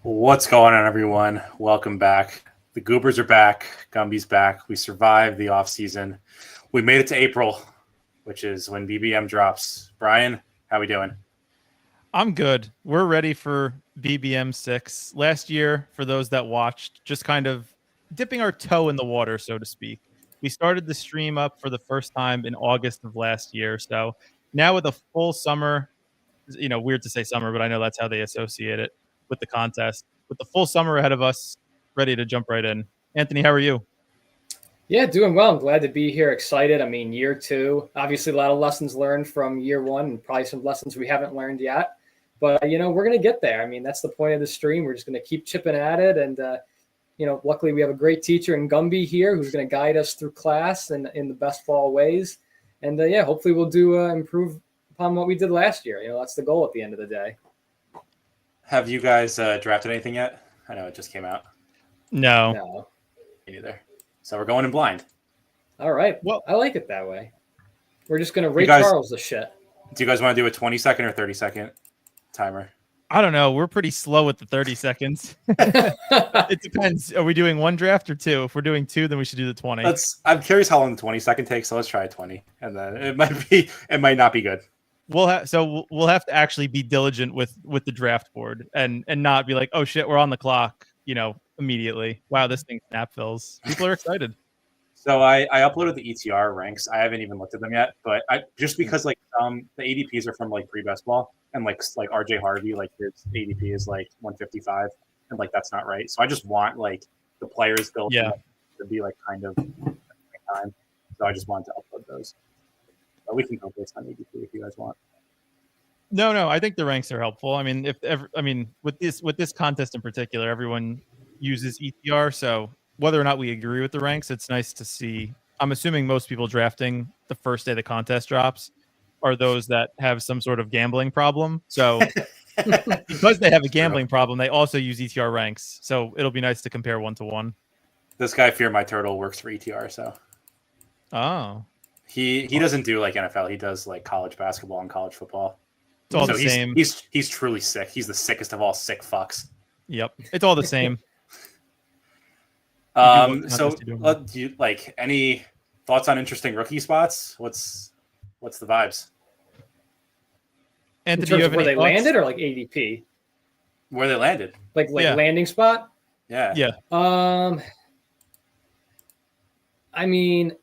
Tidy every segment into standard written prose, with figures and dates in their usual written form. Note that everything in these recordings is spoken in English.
What's going on, everyone? Welcome back. The Goobers are back. Gumby's back. We survived the off season. We made it to April, which is when BBM drops. Brian, how we doing? I'm good. We're ready for BBM6. Last year, for those that watched, just kind of dipping our toe in the water, so to speak. We started the stream up for the first time in August of last year. So now with a full summer, weird to say summer, but I know that's how they associate it with the contest. With the full summer ahead of us, ready to jump right in. Anthony, how are you? Yeah, doing well. I'm glad to be here. Excited. I mean, year two, obviously a lot of lessons learned from year one and probably some lessons we haven't learned yet. But, we're going to get there. I mean, that's the point of the stream. We're just going to keep chipping at it. And, luckily we have a great teacher in Gumby here who's going to guide us through class and in the best of all ways. And, hopefully we'll do improve upon what we did last year. That's the goal at the end of the day. Have you guys drafted anything yet? I know it just came out. No. Me neither. So we're going in blind. All right. Well, I like it that way. We're just going to Ray Charles the shit. Do you guys want to do a 20-second or 30-second timer? I don't know. We're pretty slow with the 30 seconds. It depends. Are we doing one draft or two? If we're doing two, then we should do the 20. I'm curious how long the 20-second takes, so let's try 20. And then it might not be good. We'll have to actually be diligent with the draft board and not be like, oh shit, we're on the clock, immediately. Wow, this thing snap fills. People are excited. So I uploaded the ETR ranks. I haven't even looked at them yet, but just because the ADPs are from pre-best ball and like RJ Harvey, his ADP is 155, and that's not right. So I just want the players built to be kind of time. So I just wanted to upload those. But we can go based on ADP if you guys want. No, I think the ranks are helpful. I mean, with this contest in particular, everyone uses ETR, so whether or not we agree with the ranks, it's nice to see. I'm assuming most people drafting the first day the contest drops are those that have some sort of gambling problem. So because they have a gambling problem, they also use ETR ranks. So it'll be nice to compare 1-to-1. This guy, Fear My Turtle, works for ETR, so. Oh. He doesn't do NFL. He does college basketball and college football. It's all the same. He's truly sick. He's the sickest of all sick fucks. Yep. It's all the same. So do you any thoughts on interesting rookie spots? What's the vibes? Anthony, in terms of where they landed or ADP? Where they landed. Landing spot? Yeah. Yeah. I mean,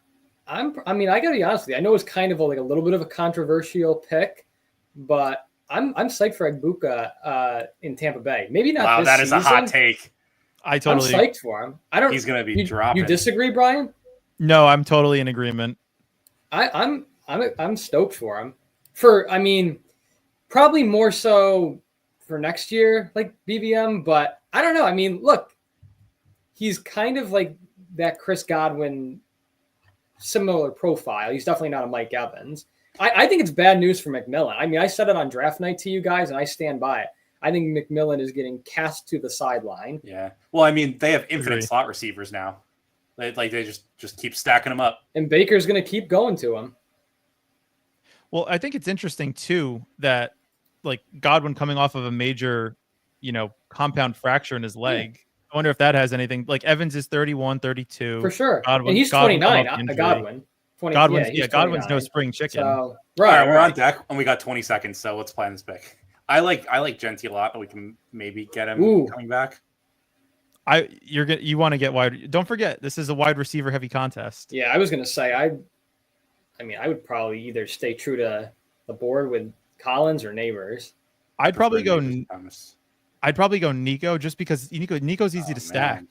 I gotta be honest with you. I know it's kind of a little bit of a controversial pick, but I'm psyched for Egbuka in Tampa Bay. Maybe not. Wow, this that is season. A hot take. I'm psyched for him. He's gonna be dropping. You disagree, Brian? No, I'm totally in agreement. I'm stoked for him. Probably more so for next year, BBM. But I don't know. I mean, look, he's kind of like that Chris Godwin similar profile. He's definitely not a Mike Evans. I think it's bad news for McMillan. I mean, I said it on draft night to you guys, and I stand by it. I think McMillan is getting cast to the sideline. Yeah. Well, I mean, they have infinite slot receivers now. They just keep stacking them up. And Baker's going to keep going to him. Well, I think it's interesting too that Godwin coming off of a major, compound fracture in his leg. I wonder if that has anything. Evans is 31, 32. For sure. Godwin, and he's 29, Godwin. Godwin's no spring chicken. So, right, we're on deck and we got 20 seconds, so let's plan this pick. I like Genty a lot, but we can maybe get him coming back. You want to get wide. Don't forget, this is a wide receiver heavy contest. Yeah, I was gonna say I would probably either stay true to the board with Collins or Neighbors. I'd probably go Nico just because Nico's easy to stack. Man.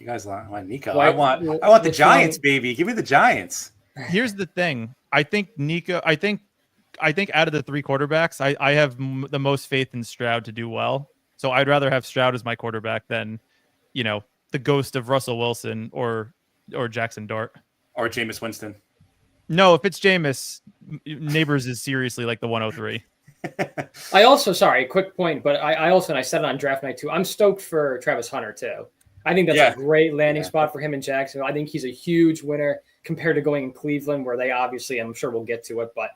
You guys want Nico? I want the Giants, baby. Give me the Giants. Here's the thing. I think Nico. I think out of the three quarterbacks, I have the most faith in Stroud to do well. So I'd rather have Stroud as my quarterback than, the ghost of Russell Wilson or Jackson Dart or Jameis Winston. No, if it's Jameis, Neighbors is seriously the 103. I also, sorry, quick point, but I also, and I said it on draft night too, I'm stoked for Travis Hunter too. I think that's a great landing spot for him in Jacksonville. I think he's a huge winner compared to going in Cleveland, where they obviously, I'm sure we'll get to it, but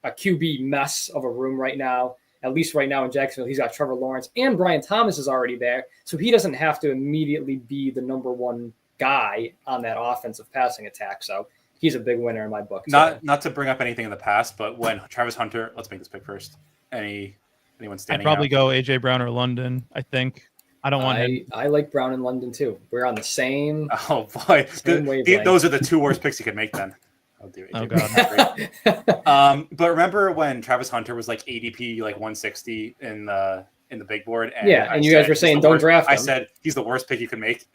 a QB mess of a room right now. at least right now in Jacksonville, he's got Trevor Lawrence and Brian Thomas is already there. So he doesn't have to immediately be the number one guy on that offensive passing attack. So he's a big winner in my book. Not to bring up anything in the past, but when Travis Hunter, let's make this pick first. Anyone standing I'd probably out? go AJ Brown or London. I think I don't want him. I like Brown in London too. We're on the same. Oh boy, wavelength. those are the two worst picks you could make. Then I'll do it. Oh god. But remember when Travis Hunter was like ADP like 160 in the big board? And and you guys were saying don't draft him. I said he's the worst pick you can make.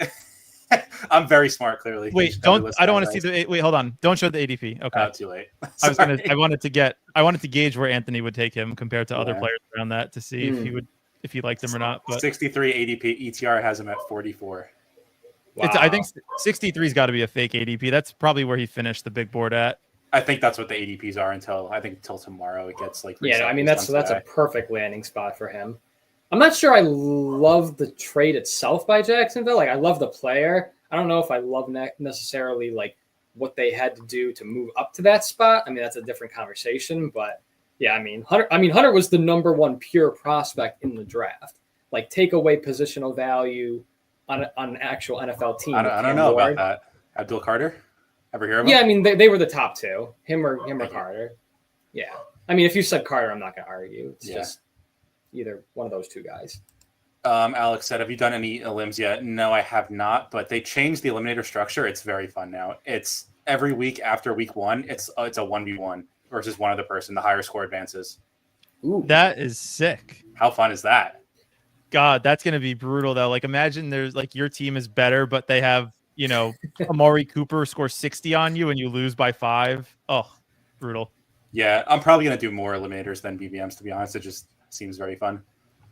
I'm very smart, clearly. Wait, I don't want to see the. Wait, hold on. Don't show the ADP. Okay, too late. I wanted to gauge where Anthony would take him compared to other players around that to see if he liked him or not. But 63 ADP ETR has him at 44. Wow. I think 63's got to be a fake ADP. That's probably where he finished the big board at. I think that's what the ADPs are until tomorrow. It gets like I mean that's a perfect landing spot for him. I'm not sure I love the trade itself by Jacksonville. Like I love the player. I don't know if I love necessarily like what they had to do to move up to that spot. I mean that's a different conversation, but yeah, I mean Hunter was the number one pure prospect in the draft. Like take away positional value on an actual NFL team. I don't know about that. Abdul Carter? Ever hear of him? Yeah, I mean they were the top two. Him or Carter. Yeah. I mean if you said Carter, I'm not gonna argue. It's just either one of those two guys. Alex said, have you done any elims yet? No, I have not, but they changed the eliminator structure. It's very fun now. It's every week after week one, it's a 1v1 versus one other person. The higher score advances. Ooh, that is sick. How fun is that? God, that's going to be brutal though. Like imagine there's like your team is better, but they have, Amari Cooper score 60 on you and you lose by 5. Oh, brutal. Yeah, I'm probably going to do more eliminators than BBMs, to be honest. It just seems very fun.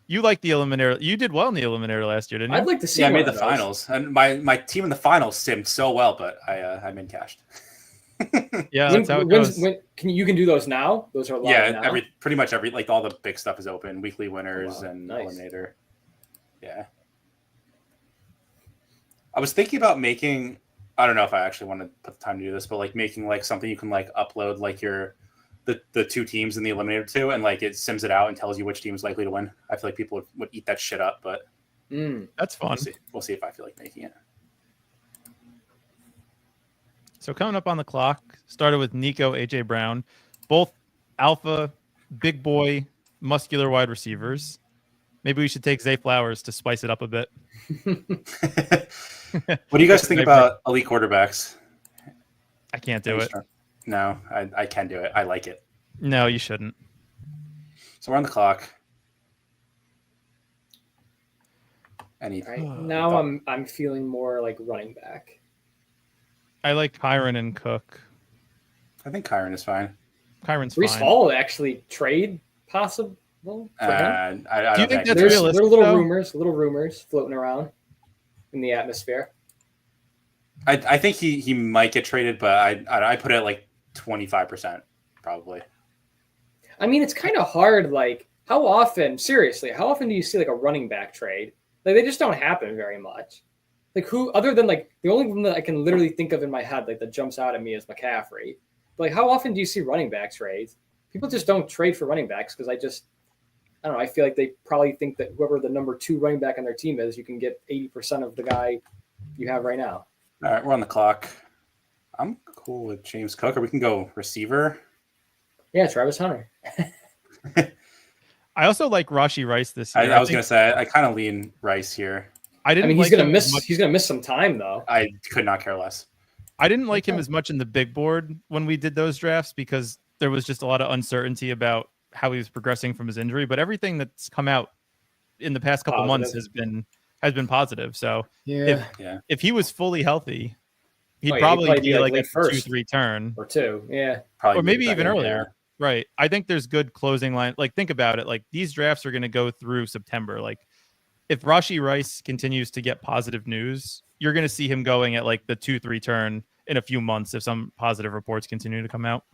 You like the eliminator. You did well in the eliminator last year, didn't you? I'd like to see. Yeah, I made the finals, and my team in the finals simmed so well, but I'm in cashed. Yeah, that's how it goes. You can do those now? Those are live now? Pretty much every all the big stuff is open. Weekly winners and eliminator. Yeah. I was thinking about making. I don't know if I actually want to put the time to do this, but like making like something you can like upload like the two teams in the eliminator to, and like it sims it out and tells you which team is likely to win. I feel like people would eat that shit up, but that's fun. We'll see if I feel like making it. So coming up on the clock, started with Nico, AJ Brown, both alpha, big boy, muscular wide receivers. Maybe we should take Zay Flowers to spice it up a bit. What do you guys think about elite quarterbacks? I can't do it. No, I can do it. I like it. No, you shouldn't. So we're on the clock. Now I'm feeling more like running back. I like Kyron and Cook. I think Kyron is fine. Kyron's Breece fine. Hall actually trade possible for him? Do you think that's There's realistic? little rumors floating around in the atmosphere. I think he might get traded, but I put it at like 25% probably. I mean, it's kind of hard. Like, how often do you see like a running back trade? Like, they just don't happen very much. Like, who other than like the only one that I can literally think of in my head, like that jumps out at me is McCaffrey. But, like, how often do you see running back trades? People just don't trade for running backs because I don't know. I feel like they probably think that whoever the number 2 running back on their team is, you can get 80% of the guy you have right now. All right, we're on the clock. I'm cool with James Cook, or we can go receiver. Yeah, Travis Hunter. I also like Rashee Rice this year. I was going to say, I kind of lean Rice here. He's going to miss some time, though. I could not care less. I didn't like him as much in the big board when we did those drafts because there was just a lot of uncertainty about how he was progressing from his injury. But everything that's come out in the past couple months has been positive. So if he was fully healthy, he'd probably be like a first 2-3 turn or 2. Yeah. Or maybe even earlier. Right. I think there's good closing line. Like, think about it. Like, these drafts are going to go through September. Like, if Rashee Rice continues to get positive news, you're going to see him going at like the 2-3 turn in a few months if some positive reports continue to come out.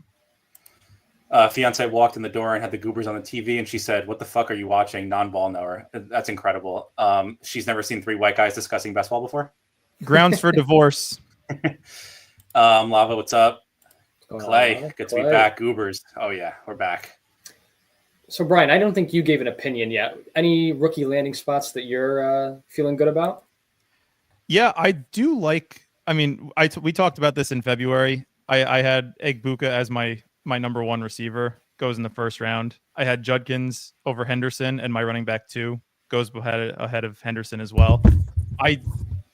Fiance walked in the door and had the Goobers on the TV, and she said, "What the fuck are you watching? Non-ball knower." That's incredible. She's never seen 3 white guys discussing best ball before. Grounds for divorce. Lava, what's up? Clay, good to be back. Goobers. Oh yeah, we're back. So Brian, I don't think you gave an opinion yet. Any rookie landing spots that you're feeling good about? Yeah, I do like. I mean, we talked about this in February. I had Egbuka as my number one receiver, goes in the first round. I had Judkins over Henderson, and my running back 2 goes ahead of Henderson as well. I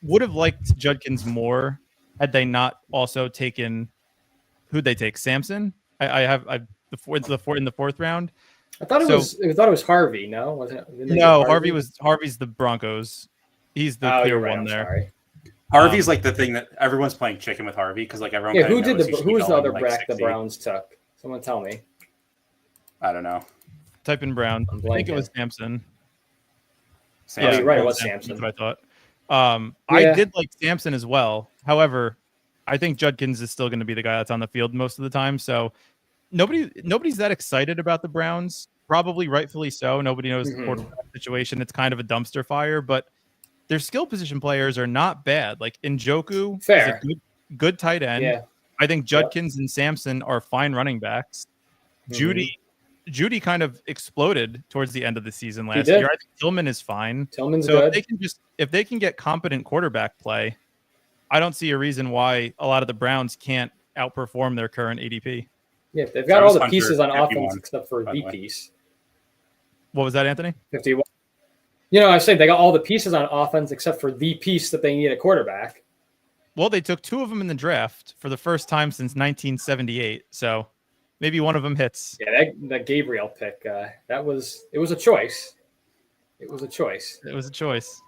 would have liked Judkins more had they not also taken who'd they take? Samson. I have the fourth round. I thought it was Harvey. No, wasn't it? No, Harvey's the Broncos. He's the clear right, one I'm there. Sorry. Harvey's like the thing that everyone's playing chicken with Harvey because like everyone. Yeah, who was the other back the Browns took? Someone tell me. I don't know. Type in Brown. I think it was Samson. Yeah, you're right. It was Samson. That's what I thought. I did like Samson as well. However, I think Judkins is still going to be the guy that's on the field most of the time. So nobody's that excited about the Browns. Probably rightfully so. Nobody knows the quarterback situation. It's kind of a dumpster fire, but their skill position players are not bad. Like Njoku is a good tight end. Yeah. I think Judkins and Samson are fine running backs. Judy kind of exploded towards the end of the season last year. I think Tillman is fine. Tillman's good. If they can get competent quarterback play, I don't see a reason why a lot of the Browns can't outperform their current ADP. Yeah, they've got all the pieces on offense except for the piece. What was that, Anthony? 51. I said they got all the pieces on offense except for the piece that they need at quarterback. Well, they took 2 of them in the draft for the first time since 1978. So maybe one of them hits. Yeah, that Gabriel pick, it was a choice. It was a choice.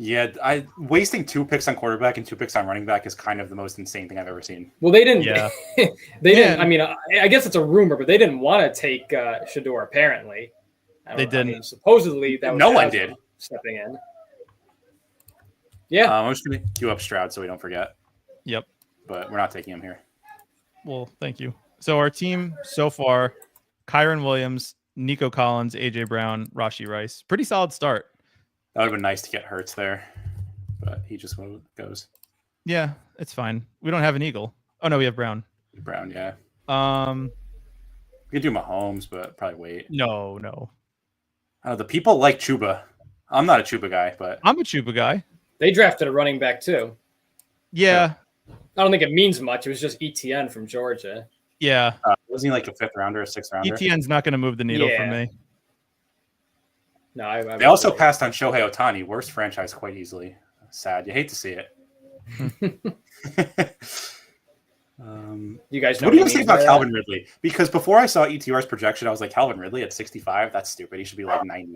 Yeah, wasting 2 picks on quarterback and 2 picks on running back is kind of the most insane thing I've ever seen. Well, they didn't. Yeah. They didn't. I mean, I guess it's a rumor, but they didn't want to take Shador. Apparently, they didn't. I mean, supposedly, that was no one did stepping in. Yeah, I'm just gonna queue up Stroud so we don't forget. Yep, but we're not taking him here. Well, thank you. So our team so far: Kyron Williams, Nico Collins, AJ Brown, Rashee Rice. Pretty solid start. That would have been nice to get Hurts there, but he just goes. Yeah, it's fine. We don't have an Eagle. Oh no, we have Brown. Brown, yeah. We could do Mahomes, but probably wait. No. The people like Chuba. I'm not a Chuba guy, but I'm a Chuba guy. They drafted a running back too. Yeah. I don't think it means much. It was just ETN from Georgia. Yeah. Wasn't he like a 5th rounder, a 6th rounder? ETN's not going to move the needle for me. No, they also passed on Shohei Ohtani, worst franchise quite easily. Sad. You hate to see it. You guys know what do you think about Calvin Ridley? Because before I saw ETR's projection, I was like, Calvin Ridley at 65? That's stupid. He should be like 90.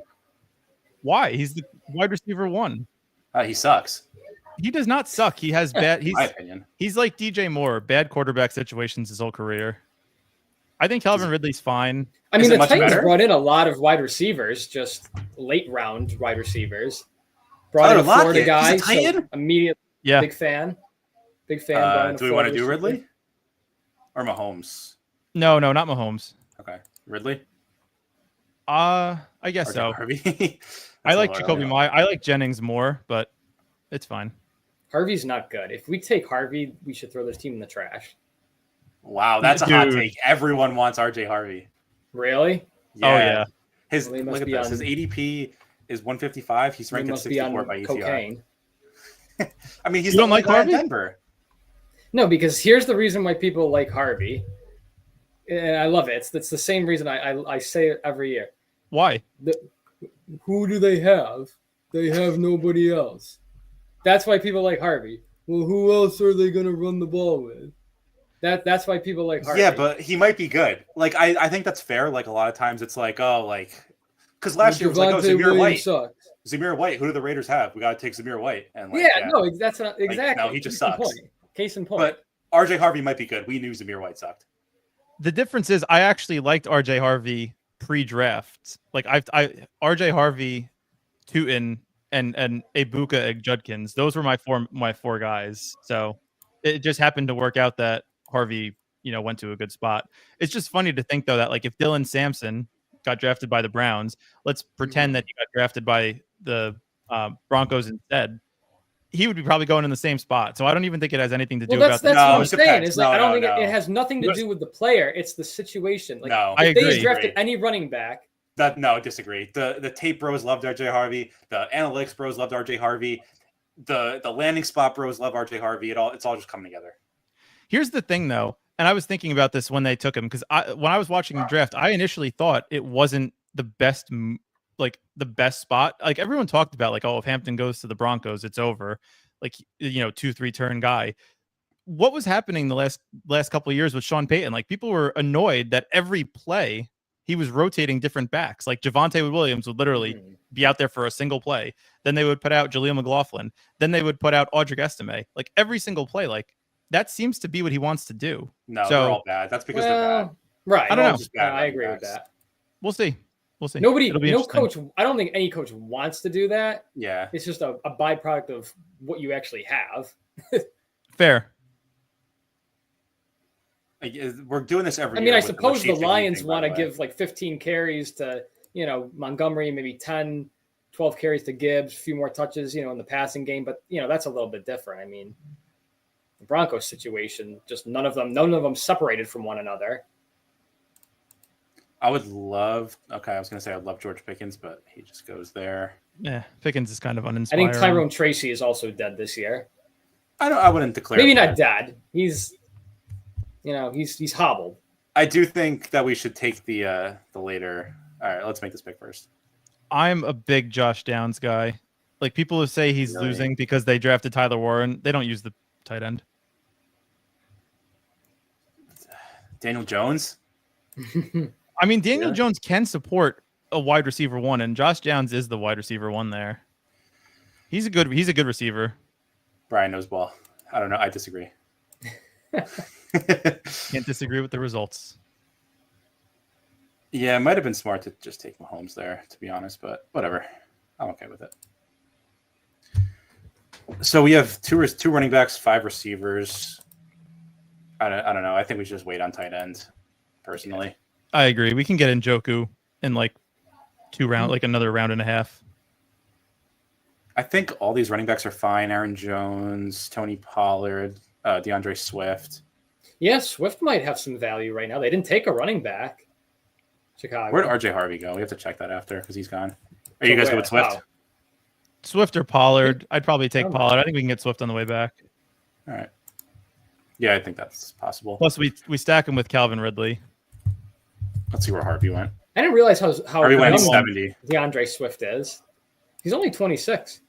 Why? He's the wide receiver 1. He sucks. He does not suck. He has bad. My opinion. He's like DJ Moore, bad quarterback situations his whole career. I think Calvin Ridley's fine. I mean, the Titans brought in a lot of wide receivers, just late round wide receivers. Brought in a Florida guy, so immediately big fan. Do we want to do Ridley or Mahomes? No, not Mahomes. Okay, Ridley. I guess so. I like Jacoby Myers. I like Jennings more, but it's fine. Harvey's not good. If we take Harvey, we should throw this team in the trash. Wow, that's a hot take. Everyone wants RJ Harvey. Really? Yeah. Oh yeah. Look at this. His ADP is 155. He's ranked at 64 by ETR. Cocaine. I mean, you don't like Harvey? Denver. No, because here's the reason why people like Harvey, and I love it. It's the same reason I say it every year. Why? Who do they have? They have nobody else. That's why people like Harvey. Well, who else are they going to run the ball with? That's why people like Harvey. Yeah, but he might be good. Like I think that's fair. Like a lot of times it's like, because last year it was like, Zamir White. Sucks. Zamir White. Who do the Raiders have? We got to take Zamir White. And no, that's not exactly. No, he just sucks. Case in point. But RJ Harvey might be good. We knew Zamir White sucked. The difference is I actually liked RJ Harvey pre-draft. Like RJ Harvey, Tootin, and Egbuka Judkins. Those were my four guys. So it just happened to work out that Harvey, went to a good spot. It's just funny to think though that like if Dylan Sampson got drafted by the Browns, let's pretend that he got drafted by the Broncos instead. he would be probably going in the same spot. So I don't even think it has anything to do Well, about that's No, what I'm it saying. depends. Is like No, I don't no, think no. it has nothing to do with the player. It's the situation. Like, No, I if they agree. had drafted any running back, No, disagree. The tape bros loved RJ Harvey. The analytics bros loved RJ Harvey. The landing spot bros love RJ Harvey. It's all just coming together. Here's the thing, though, and I was thinking about this when they took him because when I was watching the draft, I initially thought it wasn't the best, like the best spot. Like everyone talked about, like, oh, if Hampton goes to the Broncos, it's over. Like 2-3 turn guy. What was happening the last couple of years with Sean Payton? Like people were annoyed that every play he was rotating different backs. Like Javonte Williams would literally be out there for a single play. Then they would put out Jaleel McLaughlin. Then they would put out Audric Estime. Like every single play, like that seems to be what he wants to do. No, so, they're all bad. That's because they're bad. Right. I don't know. Just bad I agree running with backs. that. We'll see. No coach. I don't think any coach wants to do that. Yeah. It's just a byproduct of what you actually have. Fair. Like, we're doing this every year. I mean, I with suppose the Rashid Lions thing, want by to the way. give like 15 carries to, Montgomery, maybe 10, 12 carries to Gibbs, a few more touches, in the passing game. But, that's a little bit different. I mean, the Broncos situation, just none of them separated from one another. I was going to say I'd love George Pickens, but he just goes there. Yeah, Pickens is kind of I uninspiring. think Tyrone Tracy is also dead this year. I wouldn't declare. Maybe him not dead. He's hobbled. I do think that we should take the later. All right, let's make this pick first. I'm a big Josh Downs guy. Like people who say he's Really? losing because they drafted Tyler Warren, they don't use the tight end. Daniel Jones. I mean, Daniel Really? Jones can support a wide receiver one, and Josh Downs is the wide receiver one there. He's a good receiver. Brian knows ball. I don't know. I disagree. Can't disagree with the results. Yeah, it might have been smart to just take Mahomes there, to be honest, but whatever. I'm okay with it. So we have two running backs, 5 receivers. I don't know. I think we should just wait on tight end, personally. I agree. We can get Njoku in like 2 rounds, like another round and a half. I think all these running backs are fine. Aaron Jones, Tony Pollard, DeAndre Swift. Yeah, Swift might have some value right now. They didn't take a running back. Chicago. Where'd RJ Harvey go? We have to check that after because he's gone. Are you guys good with Swift? Oh. Swift or Pollard? I'd probably take Pollard. I think we can get Swift on the way back. All right. Yeah, I think that's possible. Plus, we stack him with Calvin Ridley. Let's see where Harvey went. I didn't realize how Harvey went young 70. DeAndre Swift is. He's only 26.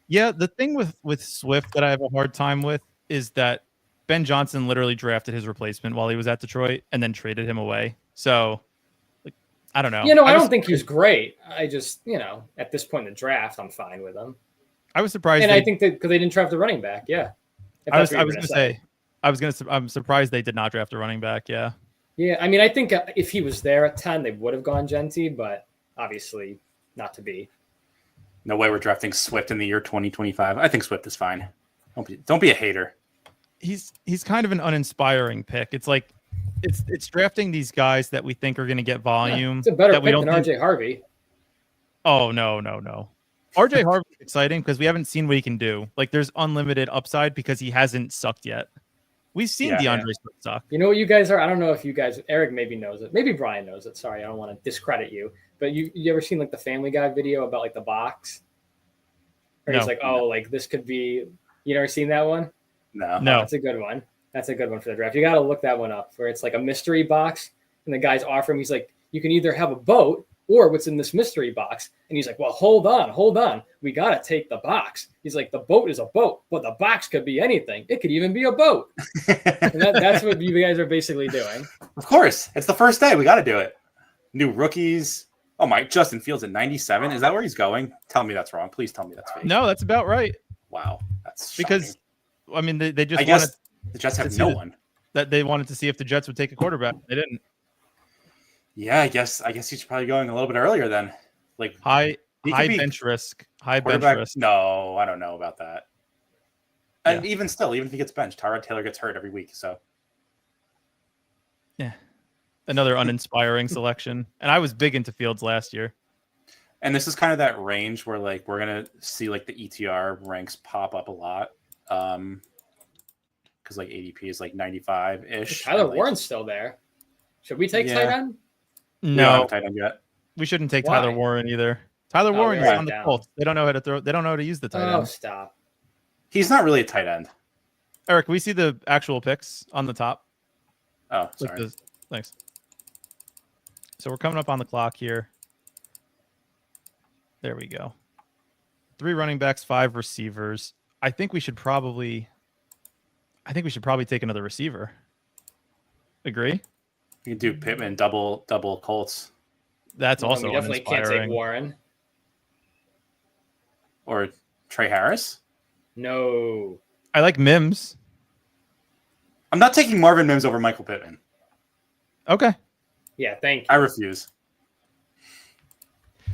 Yeah, the thing with Swift that I have a hard time with is that Ben Johnson literally drafted his replacement while he was at Detroit and then traded him away. So, like, I don't know. I don't think he's great. I just, at this point in the draft, I'm fine with him. I was surprised. And I think that because they didn't draft the running back, yeah. I'm surprised they did not draft a running back. Yeah. Yeah, I mean, I think if he was there at 10, they would have gone Genty, but obviously not to be. No way we're drafting Swift in the year 2025. I think Swift is fine. Don't be a hater. He's kind of an uninspiring pick. It's like it's drafting these guys that we think are going to get volume. It's a better that pick than RJ Harvey. Oh, no. RJ Harvey is exciting because we haven't seen what he can do. Like there's unlimited upside because he hasn't sucked yet. We've seen DeAndre Swift suck. You know what you guys are? I don't know if you guys, Eric maybe knows it. Maybe Brian knows it. Sorry, I don't want to discredit you. But you ever seen like the Family Guy video about like the box? Or he's like, like this could be, you never seen that one? No. That's a good one. That's a good one for the draft. You got to look that one up where it's like a mystery box and the guy's offering, he's like, you can either have a boat or what's in this mystery box. And he's like, well, hold on. We got to take the box. He's like, the boat is a boat, but the box could be anything. It could even be a boat. And that's what you guys are basically doing. Of course. It's the first day. We got to do it. New rookies. Oh my, Justin Fields at 97. Is that where he's going? Tell me that's wrong. Please tell me that's fake. No, that's about right. Wow. That's because, shocking. I mean, they just I guess the Jets have no one. That they wanted to see if the Jets would take a quarterback. They didn't. Yeah, I guess he's probably going a little bit earlier then. Like high bench risk. High bench risk. No, I don't know about that. And Yeah. even still, even if he gets benched, Tyrod Taylor gets hurt every week. So yeah, another uninspiring selection. And I was big into Fields last year. And this is kind of that range where like we're gonna see like the ETR ranks pop up a lot. Because like ADP is like 95 ish. Tyler Warren's still there. Should we take tight end? We don't No, have a tight end yet. we shouldn't take Why? Tyler Warren either. Tyler Warren is right on the down. Colts. They don't know how to throw. They don't know how to use the tight Oh, end. stop. He's not really a tight end. Eric, we see the actual picks on the top. Oh, sorry. Thanks. So we're coming up on the clock here. There we go. 3 running backs, 5 receivers. I think we should probably take another receiver. Agree? You can do Pittman double Colts That's also we definitely can't take uninspiring. Warren. or Trey Harris. No. I like Mims. I'm not taking Marvin Mims over Michael Pittman. Okay. Yeah, thank you. I refuse.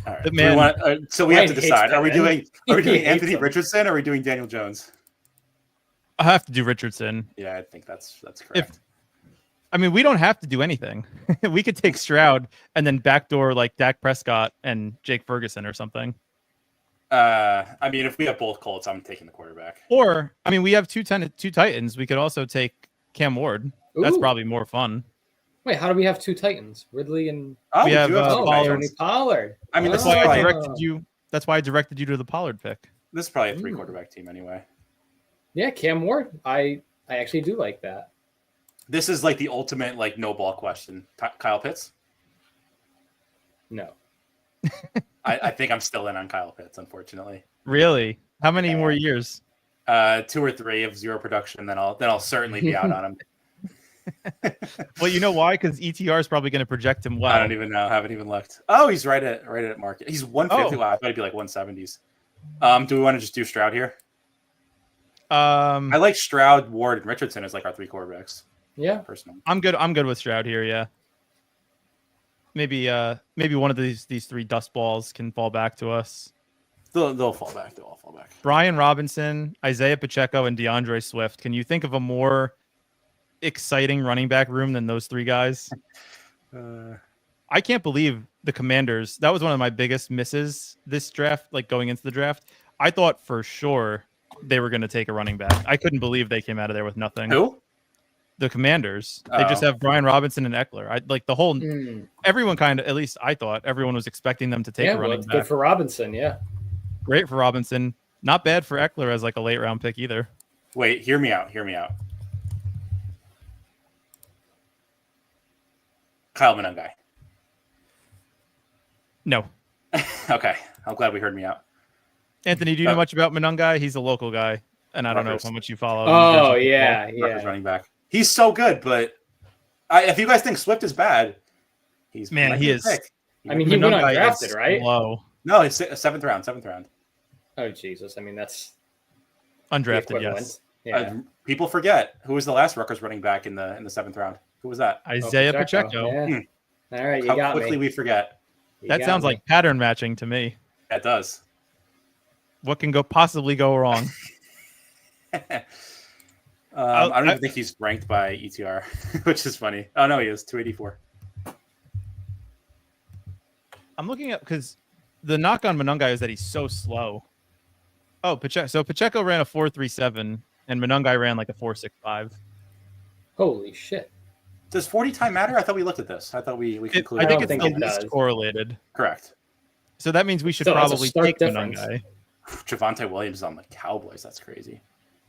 All right. The Do man- we want, so we have to Ryan hates decide: are we Pittman. doing He hates Anthony him. Richardson or are we doing Daniel Jones? I have to do Richardson. Yeah, I think that's correct. I mean, we don't have to do anything. We could take Stroud and then backdoor like Dak Prescott and Jake Ferguson or something. I mean, if we have both Colts, I'm taking the quarterback. Or, I mean, we have two Titans. We could also take Cam Ward. That's Ooh. probably more fun. Wait, how do we have 2 Titans? Ridley and Oh, We have, do uh, two Pollard. Tony Pollard. I mean, That's this is why I probably, directed you. That's why I directed you to the Pollard pick. this is probably a 3 quarterback team anyway. Yeah, Cam Ward. I actually do like that. This is like the ultimate like no ball question. Kyle Pitts. No. I think I'm still in on Kyle Pitts, unfortunately. Really? How many more years? 2 or 3 of 0 production, then I'll certainly be out on him. Well, you know why? Because ETR is probably going to project him well. I don't even know. Haven't even looked. Oh, he's right at market. He's 150. Oh. Wow, I thought he'd be like 170s. Do we want to just do Stroud here? I like Stroud, Ward, and Richardson as like our 3 quarterbacks. Yeah. Personally, I'm good with Stroud here. Yeah. Maybe one of these 3 dust balls can fall back to us. they'll fall back. They'll all fall back. Brian Robinson, Isaiah Pacheco, and DeAndre Swift. Can you think of a more exciting running back room than those 3 guys? I can't believe the Commanders. That was one of my biggest misses this draft, like going into the draft. I thought for sure they were going to take a running back. I couldn't believe they came out of there with nothing. Who? The Commanders. They just have Brian Robinson and Eckler. I like the whole. Everyone kind of, at least I thought, everyone was expecting them to take Yeah, a well, running it's back. good for Robinson. Yeah. Great for Robinson. Not bad for Eckler as like a late round pick either. Wait, hear me out. Kyle Monangai. No. Okay, I'm glad we heard me out. Anthony, do you know much about Monangai? He's a local guy, and I don't know Rutgers. how much you follow. Oh, New Jersey yeah. Rutgers Yeah. running back. He's so good, but if you guys think Swift is bad, he's Man, might he be a is. pick. I mean, he went Monangai undrafted, is right? Low. No, it's a 7th round. Oh, Jesus. I mean, that's Undrafted, the equivalent. yes. Yeah. People forget who was the last Rutgers running back in the 7th round. Who was that? Isaiah Pacheco. Yeah. All right, you How got quickly me. we forget. That sounds like pattern matching to me. That does. What can possibly go wrong? I don't even think he's ranked by ETR, which is funny. Oh no, he is 284. I'm looking at because the knock on Monangai is that he's so slow. Oh, Pacheco. So Pacheco ran a 4.37 and Monangai ran like a 4.65. Holy shit. Does 40 time matter? I thought we looked at this. I thought we concluded. I think don't it's think the it least does. correlated. Correct. So that means we should Still, that's a probably stark take difference. Monangai. Javonte Williams is on the Cowboys. That's crazy.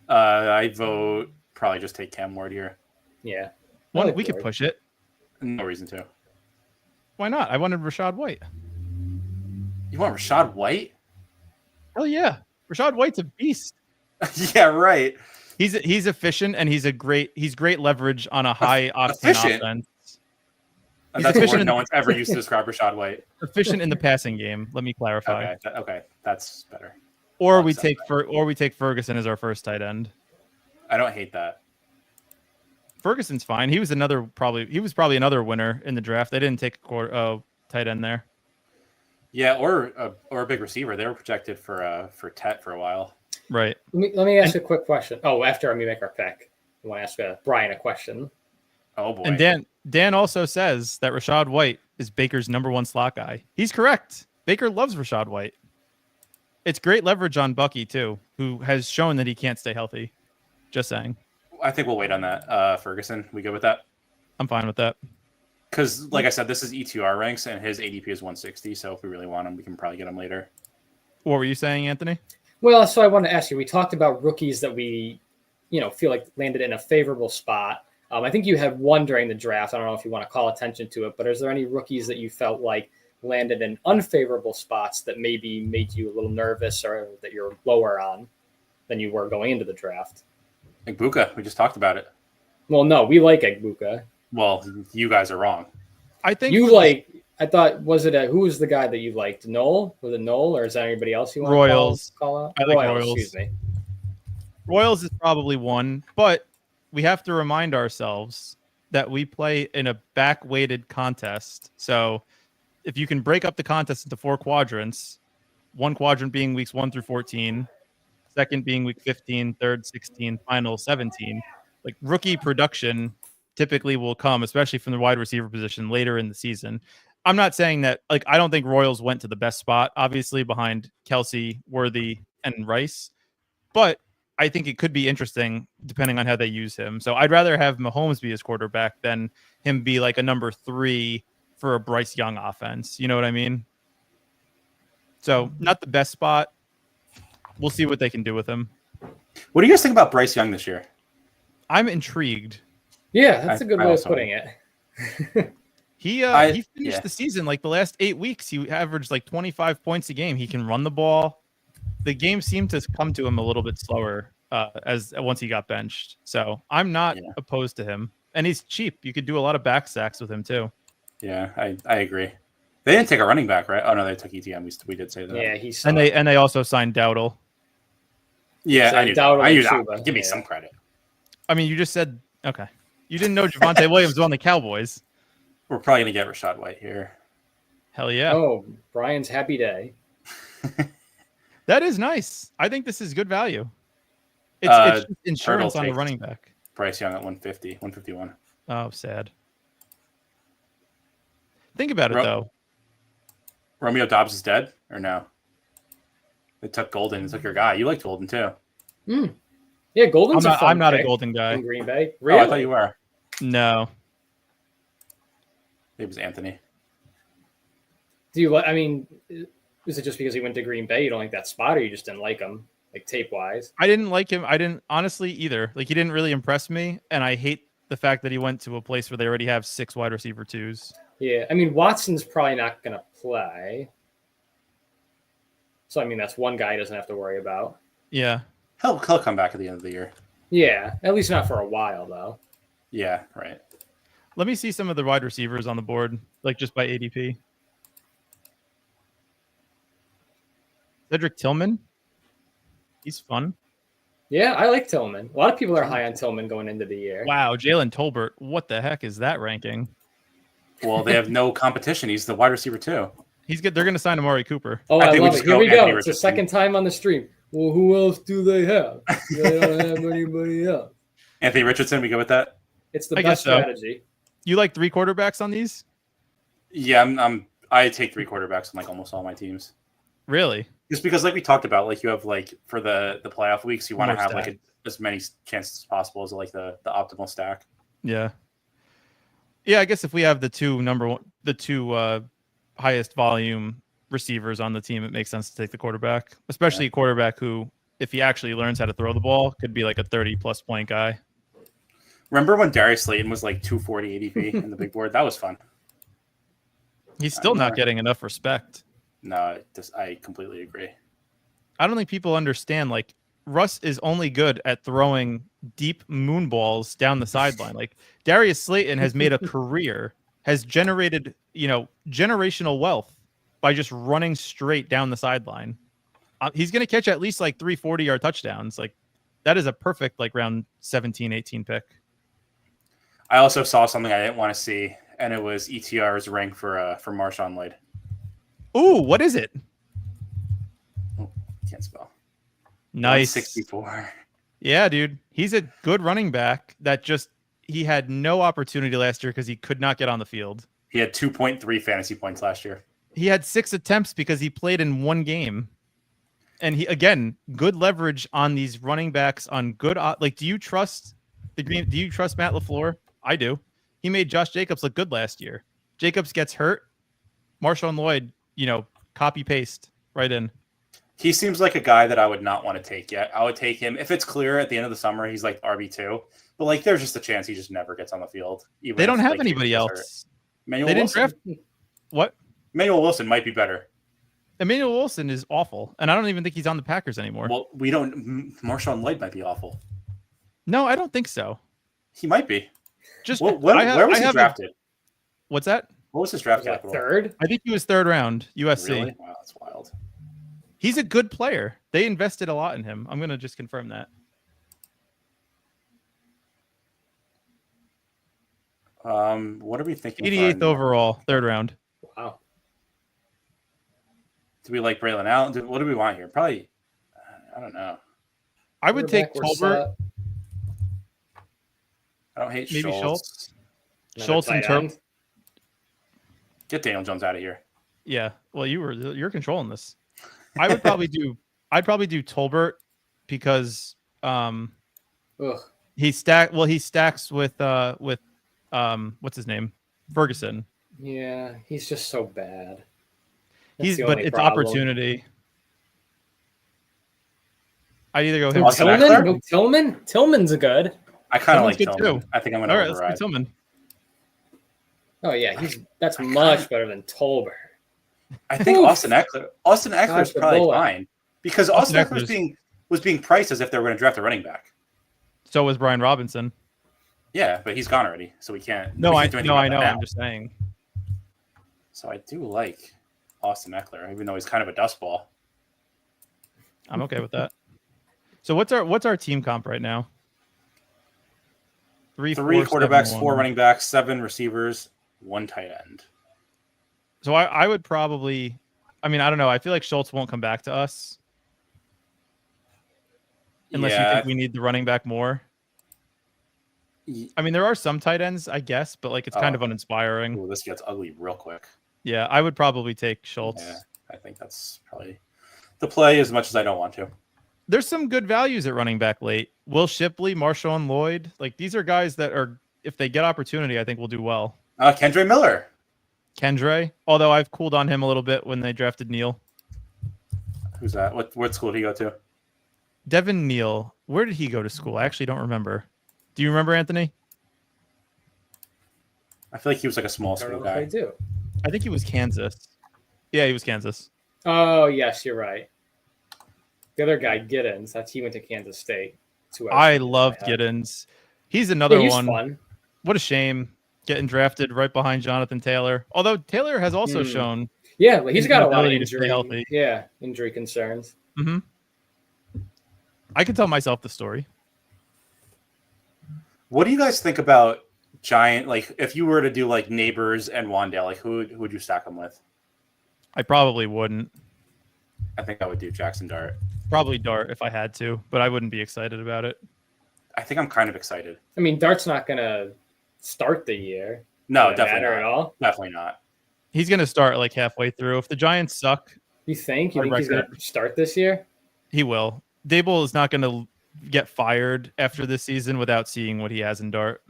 I vote probably just take Cam Ward here. Yeah. We could push it. No reason to. Why not? I wanted Rashad White. You want Rashad White? Hell yeah. Rashad White's a beast. Yeah, right. He's efficient and he's great leverage on a high octane Efficient? offense. And He's that's a efficient word in- no one's ever used to describe Rashad White. Efficient in the passing game. Let me clarify. Okay, that's better. Or we accept take Ferguson as our first tight end. I don't hate that. Ferguson's fine. He was probably another winner in the draft. They didn't take a tight end there. Yeah, or a big receiver. They were projected for Tet for a while. Right. Let me ask a quick question. Oh, after we make our pick, I want to ask Brian a question. Oh boy. And Dan also says that Rashad White is Baker's number 1 slot guy. He's correct. Baker loves Rashad White. It's great leverage on Bucky too, who has shown that he can't stay healthy. Just saying. I think we'll wait on that. Ferguson, we good with that? I'm fine with that. Because, like I said, this is ETR ranks, and his ADP is 160. So if we really want him, we can probably get him later. What were you saying, Anthony? Well, so I want to ask you. We talked about rookies that we, feel like landed in a favorable spot. I think you had one during the draft. I don't know if you want to call attention to it, but is there any rookies that you felt like landed in unfavorable spots that maybe made you a little nervous or that you're lower on than you were going into the draft? Igbuka, we just talked about it. Well, no, we like Igbuka. Well, you guys are wrong. I think I thought, who was the guy that you liked? Noel? Was it Noel, or is that anybody else you want Royals. to call out? I like Royals. Excuse me. Royals is probably one, but we have to remind ourselves that we play in a back-weighted contest. So if you can break up the contest into 4 quadrants, one quadrant being weeks 1 through 14, second being week 15, third 16, final 17, like rookie production typically will come, especially from the wide receiver position later in the season. I'm not saying that, I don't think Royals went to the best spot, obviously, behind Kelsey, Worthy, and Rice, but I think it could be interesting depending on how they use him. So I'd rather have Mahomes be his quarterback than him be like a number 3 for a Bryce Young offense. You know what I mean? So not the best spot. We'll see what they can do with him. What do you guys think about Bryce Young this year? I'm intrigued. Yeah, that's a good way of putting it. He finished the season the last 8 weeks. He averaged 25 points a game. He can run the ball. The game seemed to come to him a little bit slower as once he got benched. So I'm not opposed to him, and he's cheap. You could do a lot of back sacks with him too. Yeah, I agree. They didn't take a running back, right? Oh no, they took ETM. We did say that. Yeah, and they also signed Dowdle. Yeah, So I knew that. Give me some credit. I mean, you just said okay. You didn't know Javonte Williams was on the Cowboys. We're probably gonna get Rashad White here. Hell yeah! Oh, Brian's happy day. That is nice. I think this is good value. It's just insurance on the running back. Bryce Young at 150, 151. Oh, sad. Think about it, though. Romeo Dobbs is dead, or no? They took Golden. They took your guy. You liked Golden, too. Yeah, Golden's I'm not a Golden guy. In Green Bay. Really? Oh, I thought you were. No. It was Anthony. Do you? I mean, is it just because he went to Green Bay? You don't like that spot, or you just didn't like him, tape wise? I didn't like him. I didn't honestly either. He didn't really impress me, and I hate the fact that he went to a place where they already have 6 wide receiver 2s. Yeah, I mean, Watson's probably not going to play. So, I mean, that's one guy he doesn't have to worry about. Yeah. He'll come back at the end of the year. Yeah, at least not for a while, though. Yeah, right. Let me see some of the wide receivers on the board, just by ADP. Cedric Tillman. He's fun. Yeah, I like Tillman. A lot of people are high on Tillman going into the year. Wow, Jalen Tolbert. What the heck is that ranking? Well, they have no competition. He's the wide receiver, too. He's good. They're going to sign Amari Cooper. Oh, I love it. Here we go. It's the second time on the stream. Well, who else do they have? They don't have anybody else. Anthony Richardson, we go with that? It's the best strategy. You like 3 quarterbacks on these? Yeah, I take 3 quarterbacks on almost all my teams. Really? Just because, we talked about, you have for the playoff weeks, you want to have as many chances as possible as the optimal stack. Yeah. Yeah, I guess if we have the two highest volume receivers on the team, it makes sense to take the quarterback, especially a quarterback who, if he actually learns how to throw the ball, could be a 30+ point guy. Remember when Darius Slayton was 240 ADP in the big board? That was fun. He's still not getting enough respect. No, I completely agree. I don't think people understand. Russ is only good at throwing deep moon balls down the sideline. Darius Slayton has made a career, has generated, generational wealth by just running straight down the sideline. He's going to catch at least 3 40-yard touchdowns. That is a perfect round 17, 18 pick. I also saw something I didn't want to see, and it was ETR's rank for Marshawn Lloyd. Ooh, what is it? Oh, can't spell. Nice. 64. Yeah, dude. He's a good running back that he had no opportunity last year because he could not get on the field. He had 2.3 fantasy points last year. He had 6 attempts because he played in 1 game. And he, again, good leverage on these running backs on good. Like, do you trust Matt LaFleur? I do. He made Josh Jacobs look good last year. Jacobs gets hurt. Marshawn Lloyd, copy paste right in. He seems like a guy that I would not want to take yet. I would take him if it's clear at the end of the summer he's like RB2, but like there's just a chance he just never gets on the field. They don't have anybody else. Emmanuel Wilson. What? Emmanuel Wilson might be better. Emmanuel Wilson is awful, and I don't even think he's on the Packers anymore. Well, we don't. Marshawn Lloyd might be awful. No, I don't think so. He might be. Just where was he drafted? What's that? What was his draft capital? Third? I think he was 3rd round, USC. Really? Wow, that's wild. He's a good player. They invested a lot in him. I'm going to just confirm that. What are we thinking? 88th overall, 3rd round. Wow. Do we like Braylon Allen? What do we want here? Probably, I don't know. I would take Tolbert. I don't hate maybe Schultz. Schultz and Turp. Get Daniel Jones out of here. Yeah. Well, you're controlling this. I'd probably do Tolbert because he stacks with what's his name? Ferguson. Yeah, he's just so bad. But it's problem. Opportunity. I'd either go him. Tillman? Tillman? Tillman's a good. I kind of like Tillman. Too. I think I'm going to override. Let's go Tillman. Oh yeah, that's much better than Tolbert. I think Austin Eckler. Austin Eckler is probably fine because Austin Eckler was being priced as if they were going to draft a running back. So was Brian Robinson. Yeah, but he's gone already, so we can't. No, I know. I'm just saying. So I do like Austin Eckler, even though he's kind of a dust ball. I'm okay with that. So what's our team comp right now? 3 quarterbacks, 4 running backs, 7 receivers, 1 tight end. So I would probably, I don't know. I feel like Schultz won't come back to us unless you think we need the running back more. There are some tight ends, I guess, but like it's kind of uninspiring. Ooh, this gets ugly real quick. Yeah, I would probably take Schultz. Yeah, I think that's probably the play as much as I don't want to. There's some good values at running back late. Will Shipley, Marshawn Lloyd, like these are guys that are, if they get opportunity, I think will do well. Kendre Miller. Although I've cooled on him a little bit when they drafted Neal. Who's that? What school did he go to? Devin Neal. Where did he go to school? I actually don't remember. Do you remember, Anthony? I feel like he was like a small school guy. I do. I think he was Kansas. Yeah, he was Kansas. Oh, yes, you're right. The other guy, Giddens, he went to Kansas State. I loved Giddens. He's another one. Fun. What a shame getting drafted right behind Jonathan Taylor. Although Taylor has also shown. Yeah, he's got a lot of injury. Healthy. Yeah, injury concerns. Mm-hmm. I could tell myself the story. What do you guys think about Giant? Like, if you were to do like Neighbors and Wandale, like who would you stack them with? I probably wouldn't. I think I would do Jackson Dart. Probably Dart if I had to, but I wouldn't be excited about it. I think I'm kind of excited. Dart's not going to start the year. No, definitely not. At all? Definitely not. He's going to start like halfway through. If the Giants suck. You think he's going to start this year? He will. Dable is not going to get fired after this season without seeing what he has in Dart.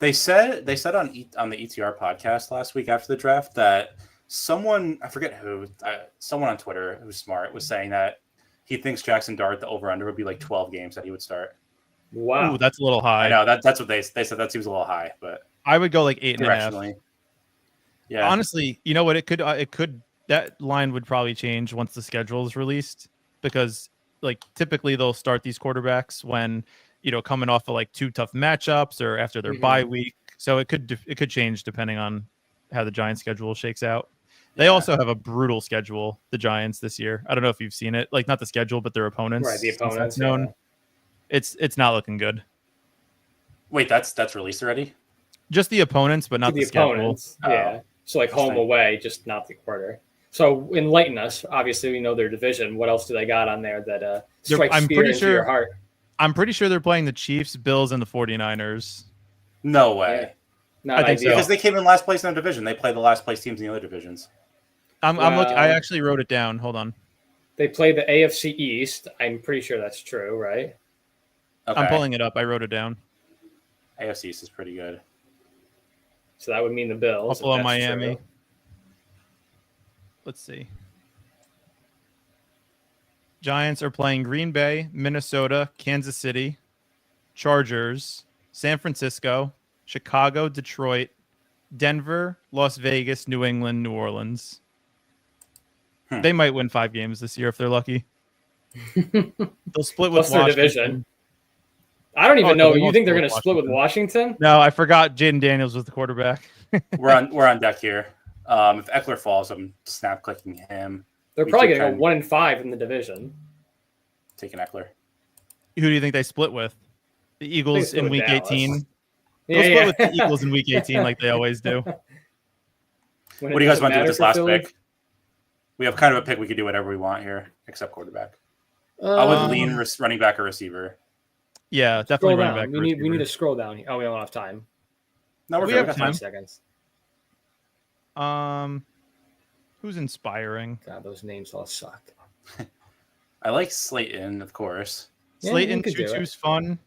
They said on the ETR podcast last week after the draft that someone, I forget who, someone on Twitter who's smart was saying that he thinks Jackson Dart, the over-under, would be like 12 games that he would start. Wow. Ooh, that's a little high. I know, that's what they said. That seems a little high, but I would go like 8.5. Yeah. Honestly, you know what? It could that line would probably change once the schedule is released because like typically they'll start these quarterbacks when, coming off of like 2 tough matchups or after their bye week. So it could change depending on how the Giants schedule shakes out. They also have a brutal schedule, the Giants, this year. I don't know if you've seen it. Like, not the schedule, but their opponents. Right, the opponents. Known. Yeah. It's not looking good. Wait, that's released already? Just the opponents, but not the schedule. Yeah. So, like, home, away, just not the quarter. So, enlighten us. Obviously, we know their division. What else do they got on there that strikes fear into your heart? I'm pretty sure they're playing the Chiefs, Bills, and the 49ers. No way. Not I think so. ideal. Because they came in last place in their division. They play the last place teams in the other divisions. I'm looking. I Well- actually wrote it down. Hold on. They play the AFC East. I'm pretty sure that's true, right? Okay. I'm pulling it up. I wrote it down. AFC East is pretty good. So that would mean the Bills. if Buffalo, that's Miami. true. Let's see. Giants are playing Green Bay, Minnesota, Kansas City, Chargers, San Francisco, Chicago, Detroit, Denver, Las Vegas, New England, New Orleans. They might win 5 games this year if they're lucky. They'll split with What's their Washington. division? I don't even Oh, know. they You won't think they're split going to with split with Washington. Washington? No, I forgot Jaden Daniels was the quarterback. We're on deck here. If Eckler falls, I'm snap clicking him. They're We probably keep going to go trying- 1-5 in the division. Taking Eckler. Who do you think they split with? The Eagles split in with Week Dallas. 18. Yeah, They'll split yeah. with the Eagles in Week 18 like they always do. When What it do you guys doesn't want to do matter with this for last Philly. pick? We have kind of a pick. We could do whatever we want here, except quarterback. I would lean running back or receiver. Yeah, definitely Scroll running down. back. We need to scroll down. Here. Oh, we don't have time. No, we're We good. have We got time. 5 seconds. Who's inspiring? God, those names all suck. I like Slayton, of course. Yeah, Slayton, you could do Choo-Choo's fun.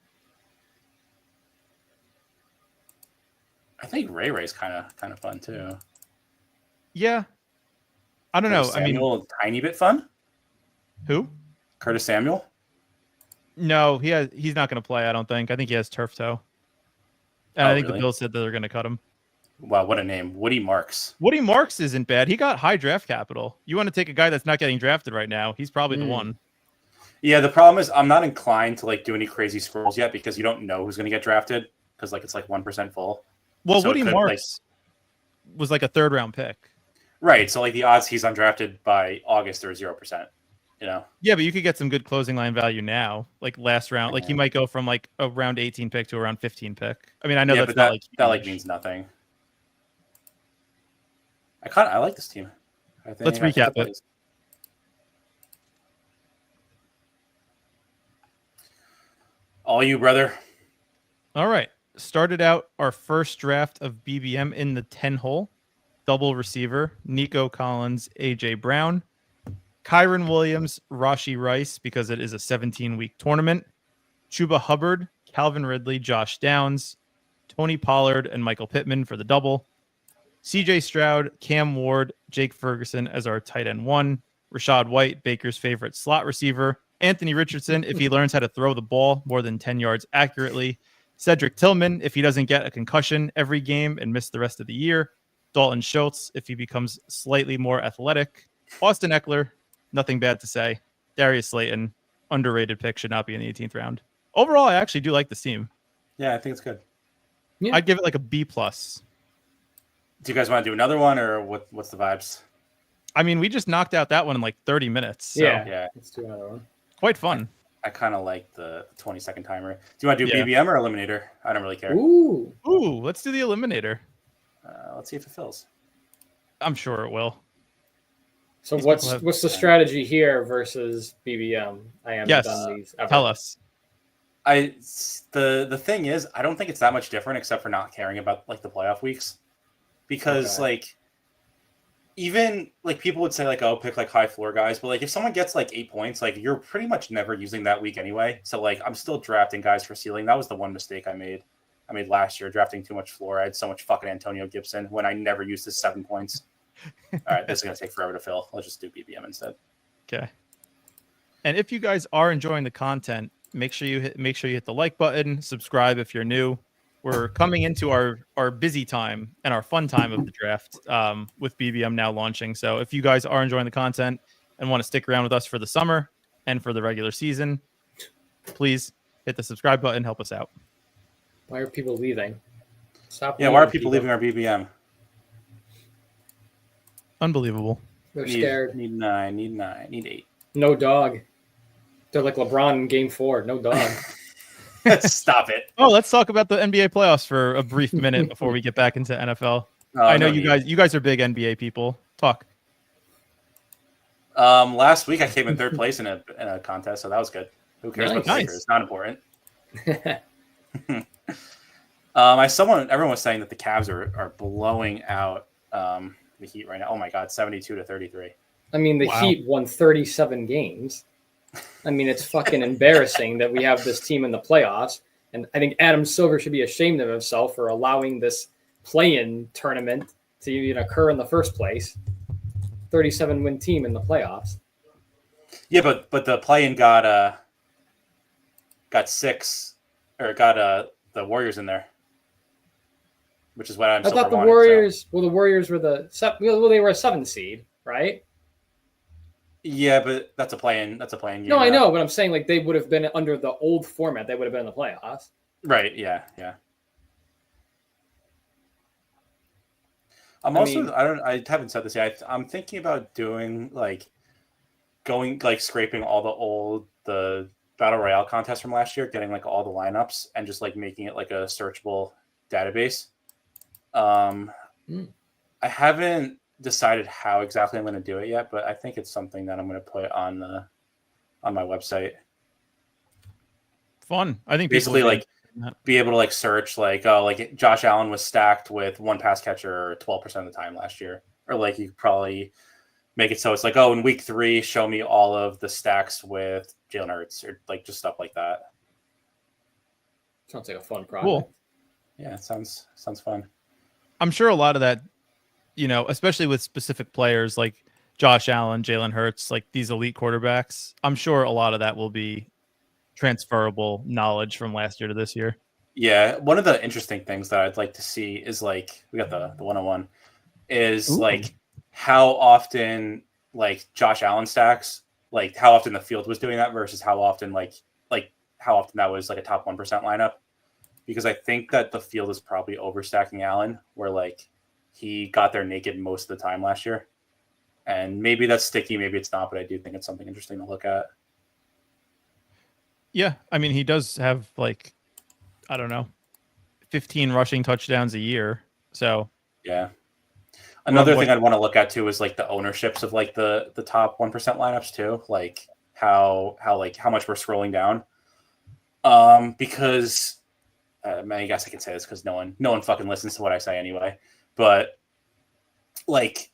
I think Ray Ray's kind of fun too. Yeah. I don't know. Curtis Samuel, a tiny bit fun. Who? Curtis Samuel. No, he's not going to play, I don't think. I think he has turf toe. And Oh, I think really? the Bills said that they're going to cut him. Wow, what a name. Woody Marks. Woody Marks isn't bad. He got high draft capital. You want to take a guy that's not getting drafted right now, he's probably the one. Yeah, the problem is I'm not inclined to do any crazy scrolls yet because you don't know who's going to get drafted because it's 1% full. Well, So it Woody could, Marks was a 3rd-round pick. Right. So the odds he's undrafted by August are 0%. Yeah, but you could get some good closing line value now, last round. Like you might go from a round 18 pick to a round 15 pick. I mean, I know Yeah, that's but not that huge. means nothing. I like this team. Let's recap it. All you, brother. All right. Started out our first draft of BBM in the 10 hole. Double receiver, Nico Collins, AJ Brown, Kyron Williams, Rashi Rice, because it is a 17-week tournament, Chuba Hubbard, Calvin Ridley, Josh Downs, Tony Pollard, and Michael Pittman for the double, CJ Stroud, Cam Ward, Jake Ferguson as our tight end 1, Rashad White, Baker's favorite slot receiver, Anthony Richardson, if he learns how to throw the ball more than 10 yards accurately, Cedric Tillman, if he doesn't get a concussion every game and miss the rest of the year, Dalton Schultz, if he becomes slightly more athletic, Austin Eckler, nothing bad to say, Darius Slayton, underrated pick, should not be in the 18th round. Overall, I actually do like this team. Yeah, I think it's good. Yeah. I'd give it a B+. Do you guys want to do another one or what's the vibes? I mean, we just knocked out that one in 30 minutes. So Yeah. Let's do another one. quite fun. I kind of like the 20-second timer. Do you want to do Yeah. BBM or Eliminator? I don't really care. Ooh. Ooh, let's do the Eliminator. Let's see if it fills. I'm sure it will. So These what's people have- what's the strategy here versus BBM? I haven't Yes. done these ever. Tell us. The thing is, I don't think it's that much different except for not caring about the playoff weeks, because even people would say oh, pick high floor guys, but if someone gets 8 points, you're pretty much never using that week anyway. So I'm still drafting guys for ceiling. That was the one mistake I made last year, drafting too much floor. I had so much fucking Antonio Gibson when I never used his 7 points. All right, this is gonna take forever to fill. Let's just do BBM instead. Okay. And if you guys are enjoying the content, make sure you hit the like button, subscribe if you're new. We're coming into our busy time and our fun time of the draft with BBM now launching. So if you guys are enjoying the content and want to stick around with us for the summer and for the regular season, please hit the subscribe button. Help us out. Why are people leaving? Stop. Yeah, why are people leaving our BBM? Unbelievable. They're scared. Need 9, need 8. No dog. They're like LeBron in Game 4. No dog. Stop it. Oh, let's talk about the NBA playoffs for a brief minute before we get back into NFL. I know you guys are big NBA people. Talk. Last week I came in 3rd place in a contest, so that was good. Who cares about the Nice. Lakers? It's not important. Everyone was saying that the Cavs are blowing out the Heat right now. Oh my God, 72-33. I mean, the Wow. Heat won 37 games. I mean, it's fucking embarrassing that we have this team in the playoffs. And I think Adam Silver should be ashamed of himself for allowing this play-in tournament to even occur in the first place. 37-win team in the playoffs. Yeah, but the play-in got six, or got the Warriors in there, which is what I thought the Warriors. So. Well, the Warriors were they were a 7th seed, right? Yeah, but that's a play-in. That's a play-in game. No, I know, but I'm saying like they would have been under the old format. They would have been in the playoffs. Right. Yeah. I haven't said this yet. I'm thinking about doing scraping all the Battle Royale contests from last year, getting like all the lineups and just like making it like a searchable database. I haven't decided how exactly I'm going to do it yet, but I think it's something that I'm going to put on my website. Fun. I think basically be able to like search like Josh Allen was stacked with one pass catcher 12% of the time last year, or like you could probably make it so it's like, in week 3 show me all of the stacks with Jalen Hurts, or like just stuff like that. Sounds like a fun project. Cool. Yeah, it sounds fun. I'm sure a lot of that, especially with specific players like Josh Allen, Jalen Hurts, like these elite quarterbacks, I'm sure a lot of that will be transferable knowledge from last year to this year. Yeah, one of the interesting things that I'd like to see is like, we got the 101 is like how often like Josh Allen stacks, like how often the field was doing that versus how often how often that was like a top 1% lineup. Because I think that the field is probably overstacking Allen, where like he got there naked most of the time last year. And maybe that's sticky, maybe it's not, but I do think it's something interesting to look at. Yeah, I mean, he does have 15 rushing touchdowns a year. So yeah. Another thing I'd want to look at too is like the ownerships of like the top 1% lineups too, like how much we're scrolling down. Because I guess I can say this because no one fucking listens to what I say anyway. But like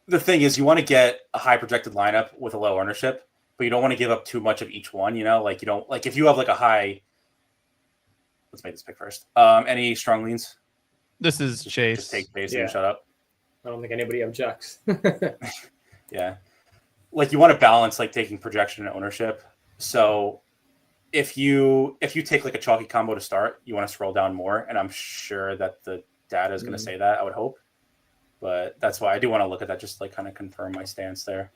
the thing is, you want to get a high projected lineup with a low ownership, but you don't want to give up too much of each one. Like you don't like if you have like a high. Let's make this pick first. Any strong leans? This is Chase. Just take Chase and shut up. I don't think anybody objects. Yeah, like you want to balance like taking projection and ownership. So if you take like a chalky combo to start, you want to scroll down more, and I'm sure that the data is going to say that. I would hope, but that's why I do want to look at that, just like kind of confirm my stance there.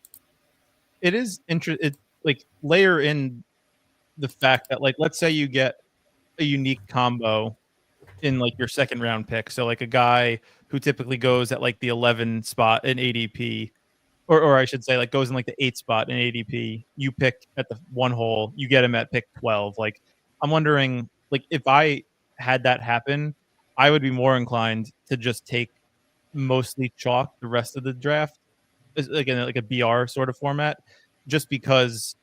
It is interesting. Like layer in the fact that like let's say you get a unique combo in like your second round pick, so like a guy who typically goes at like the 11 spot in ADP. Or I should say, like, goes in like the 8th spot in ADP. You pick at the 1 hole, you get him at pick 12. Like, I'm wondering, like, if I had that happen, I would be more inclined to just take mostly chalk the rest of the draft, like in like a BR sort of format, just because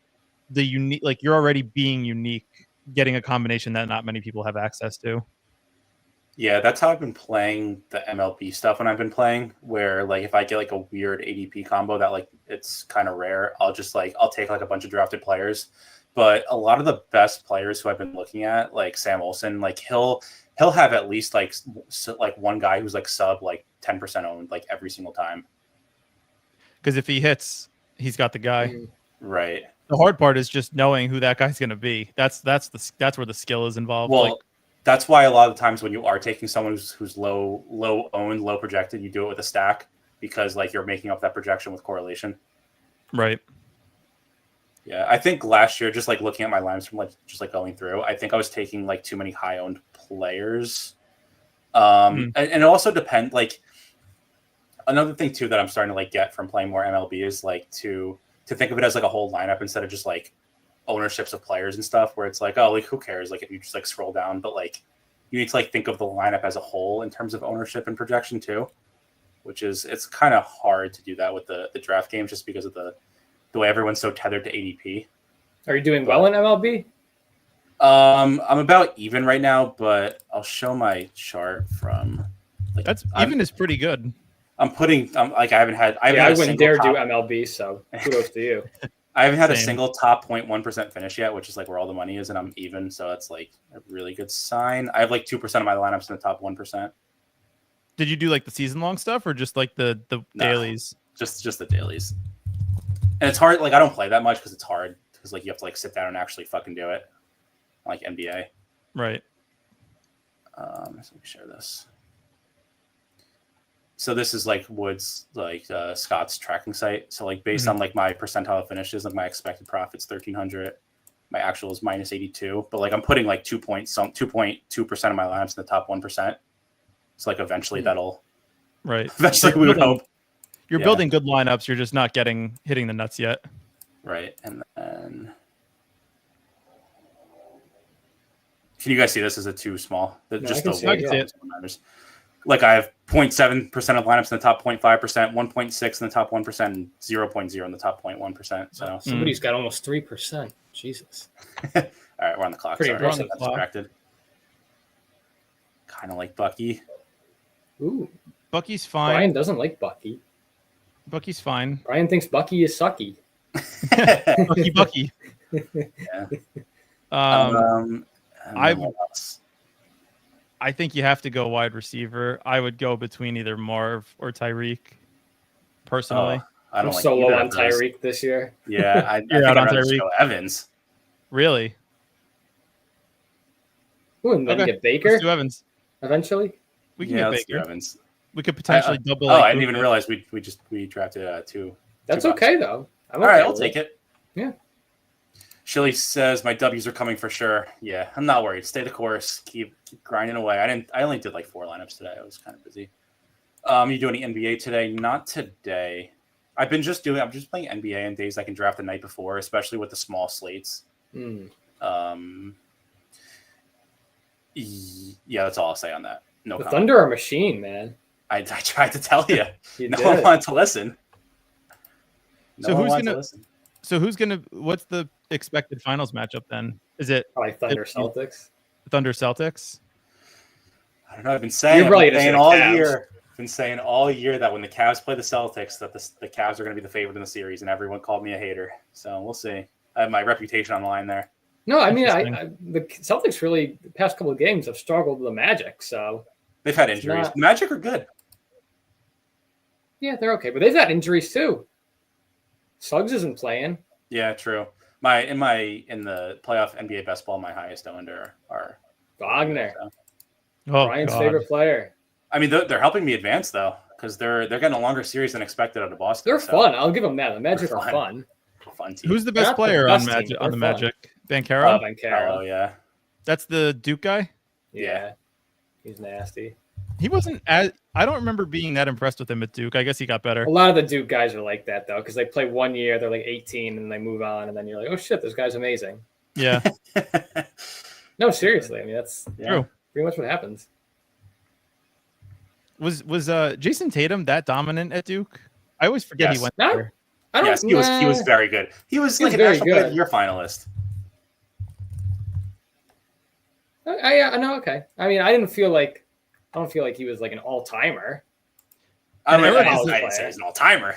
the unique, like, you're already being unique, getting a combination that not many people have access to. Yeah, that's how I've been playing the MLB stuff when I've been playing, where like if I get like a weird ADP combo that like it's kind of rare, I'll take like a bunch of drafted players. But a lot of the best players who I've been looking at, like Sam Olsen, like he'll have at least like one guy who's like sub like 10% owned like every single time. Because if he hits, he's got the guy. Right. The hard part is just knowing who that guy's going to be. That's where the skill is involved. Well, that's why a lot of times when you are taking someone who's low owned, low projected, you do it with a stack, because like you're making up that projection with correlation. Right. Yeah, I think last year, just like looking at my lines from like just like going through, I think I was taking like too many high owned players. And it also depends. Like another thing too that I'm starting to like get from playing more MLB is like to think of it as like a whole lineup instead of just like ownerships of players and stuff, where it's like, oh, like who cares, like if you just like scroll down, but like you need to like think of the lineup as a whole in terms of ownership and projection too, which is it's kind of hard to do that with the draft games just because of the way everyone's so tethered to ADP. Are you doing well in MLB? I'm about even right now, but I'll show my chart from. Like, That's even is pretty good. I'm putting. I haven't had. I wouldn't dare do MLB, so kudos to you. I haven't had a Same. single top 0.1% finish yet, which is like where all the money is, and I'm even, so that's like a really good sign. I have like 2% of my lineups in the top 1%. Did you do like the season long stuff or just like the dailies? Just the dailies. And it's hard. Like I don't play that much because it's hard because like you have to like sit down and actually fucking do it, like NBA. Right. So let me share this. So this is like Wood's, like Scott's tracking site. So like based on like my percentile of finishes, like my expected profits 1,300, my actual is minus 82. But like I'm putting like 2.2% of my lineups in the top 1%. So like eventually that'll Eventually we would hope. You're building good lineups. You're just not hitting the nuts yet. Right, and then can you guys see this? Is it too small? Just the I can see it. Like I have 0.7% of lineups in the top 0.5%, 1.6 in the top 1%, and 0.0 in the top 0.1%. So somebody's got almost 3%. Jesus. All right, we're on the clock. Pretty Sorry, impressive. distracted. Kind of like Bucky. Ooh, Bucky's fine. Brian doesn't like Bucky. Bucky's fine. Brian thinks Bucky is sucky. Bucky. Yeah. I think you have to go wide receiver. I would go between either Marv or Tyreek. Personally, I'm so low on Tyreek this year. Yeah, I think out on I'd rather Tyreek. go Evans. Really? Ooh, and then get Baker Let's do Evans. eventually. We can get let's Baker. do Evans. We could potentially double. I didn't even realize we drafted two. That's okay though. All right, I'll take it. Yeah. Shilly says my W's are coming for sure. Yeah, I'm not worried. Stay the course. Keep grinding away. I only did like 4 lineups today. I was kind of busy. You do any NBA today? Not today. I'm just playing NBA on days I can draft the night before, especially with the small slates. Mm. Yeah, that's all I'll say on that. No The comment. Thunder are a machine, man. I tried to tell you. You no did. one wanted to listen. So who's gonna? What's the expected finals matchup then? Is it Probably Thunder Celtics? Thunder Celtics? I don't know. I've been saying all year that when the Cavs play the Celtics, that the Cavs are going to be the favorite in the series, and everyone called me a hater. So we'll see. I have my reputation online there. No, I mean, the Celtics really the past couple of games have struggled with the Magic. So they've had injuries. The Magic are good. Yeah, they're okay, but they've had injuries too. Suggs isn't playing. Yeah, true. In the playoff NBA best ball, my highest under are Wagner. So. Brian's favorite player. I mean, they're helping me advance though, because they're getting a longer series than expected out of Boston. They're fun. I'll give them that. The Magic are fun. Fun team. Who's the best player on the Magic? Banchero? Banchero. Oh yeah. That's the Duke guy? Yeah. He's nasty. He wasn't I don't remember being that impressed with him at Duke. I guess he got better. A lot of the Duke guys are like that though, because they play 1 year, they're like 18, and they move on, and then you're like, oh shit, this guy's amazing. Yeah. No, seriously. I mean, that's true. Pretty much what happens. Was Jason Tatum that dominant at Duke? I always forget he went there. Yes, he was very good. He was like a National Player of the Year finalist. I know. Okay. I mean, I don't feel like he was like an all-timer. I didn't say he's an all-timer.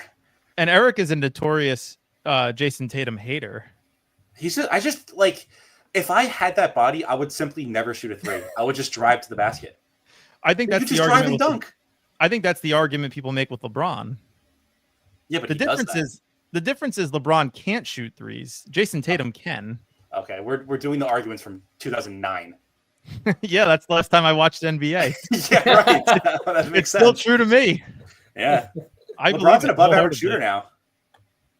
And Eric is a notorious Jason Tatum hater. I just like, if I had that body, I would simply never shoot a 3. I would just drive to the basket. I think that's the argument. Drive and dunk. I think that's the argument people make with LeBron. Yeah, but the difference is LeBron can't shoot 3s. Jason Tatum can. Okay, we're doing the arguments from 2009. Yeah, that's the last time I watched NBA. Yeah, right. That makes sense. Still true to me. Yeah. LeBron's an above-average shooter now.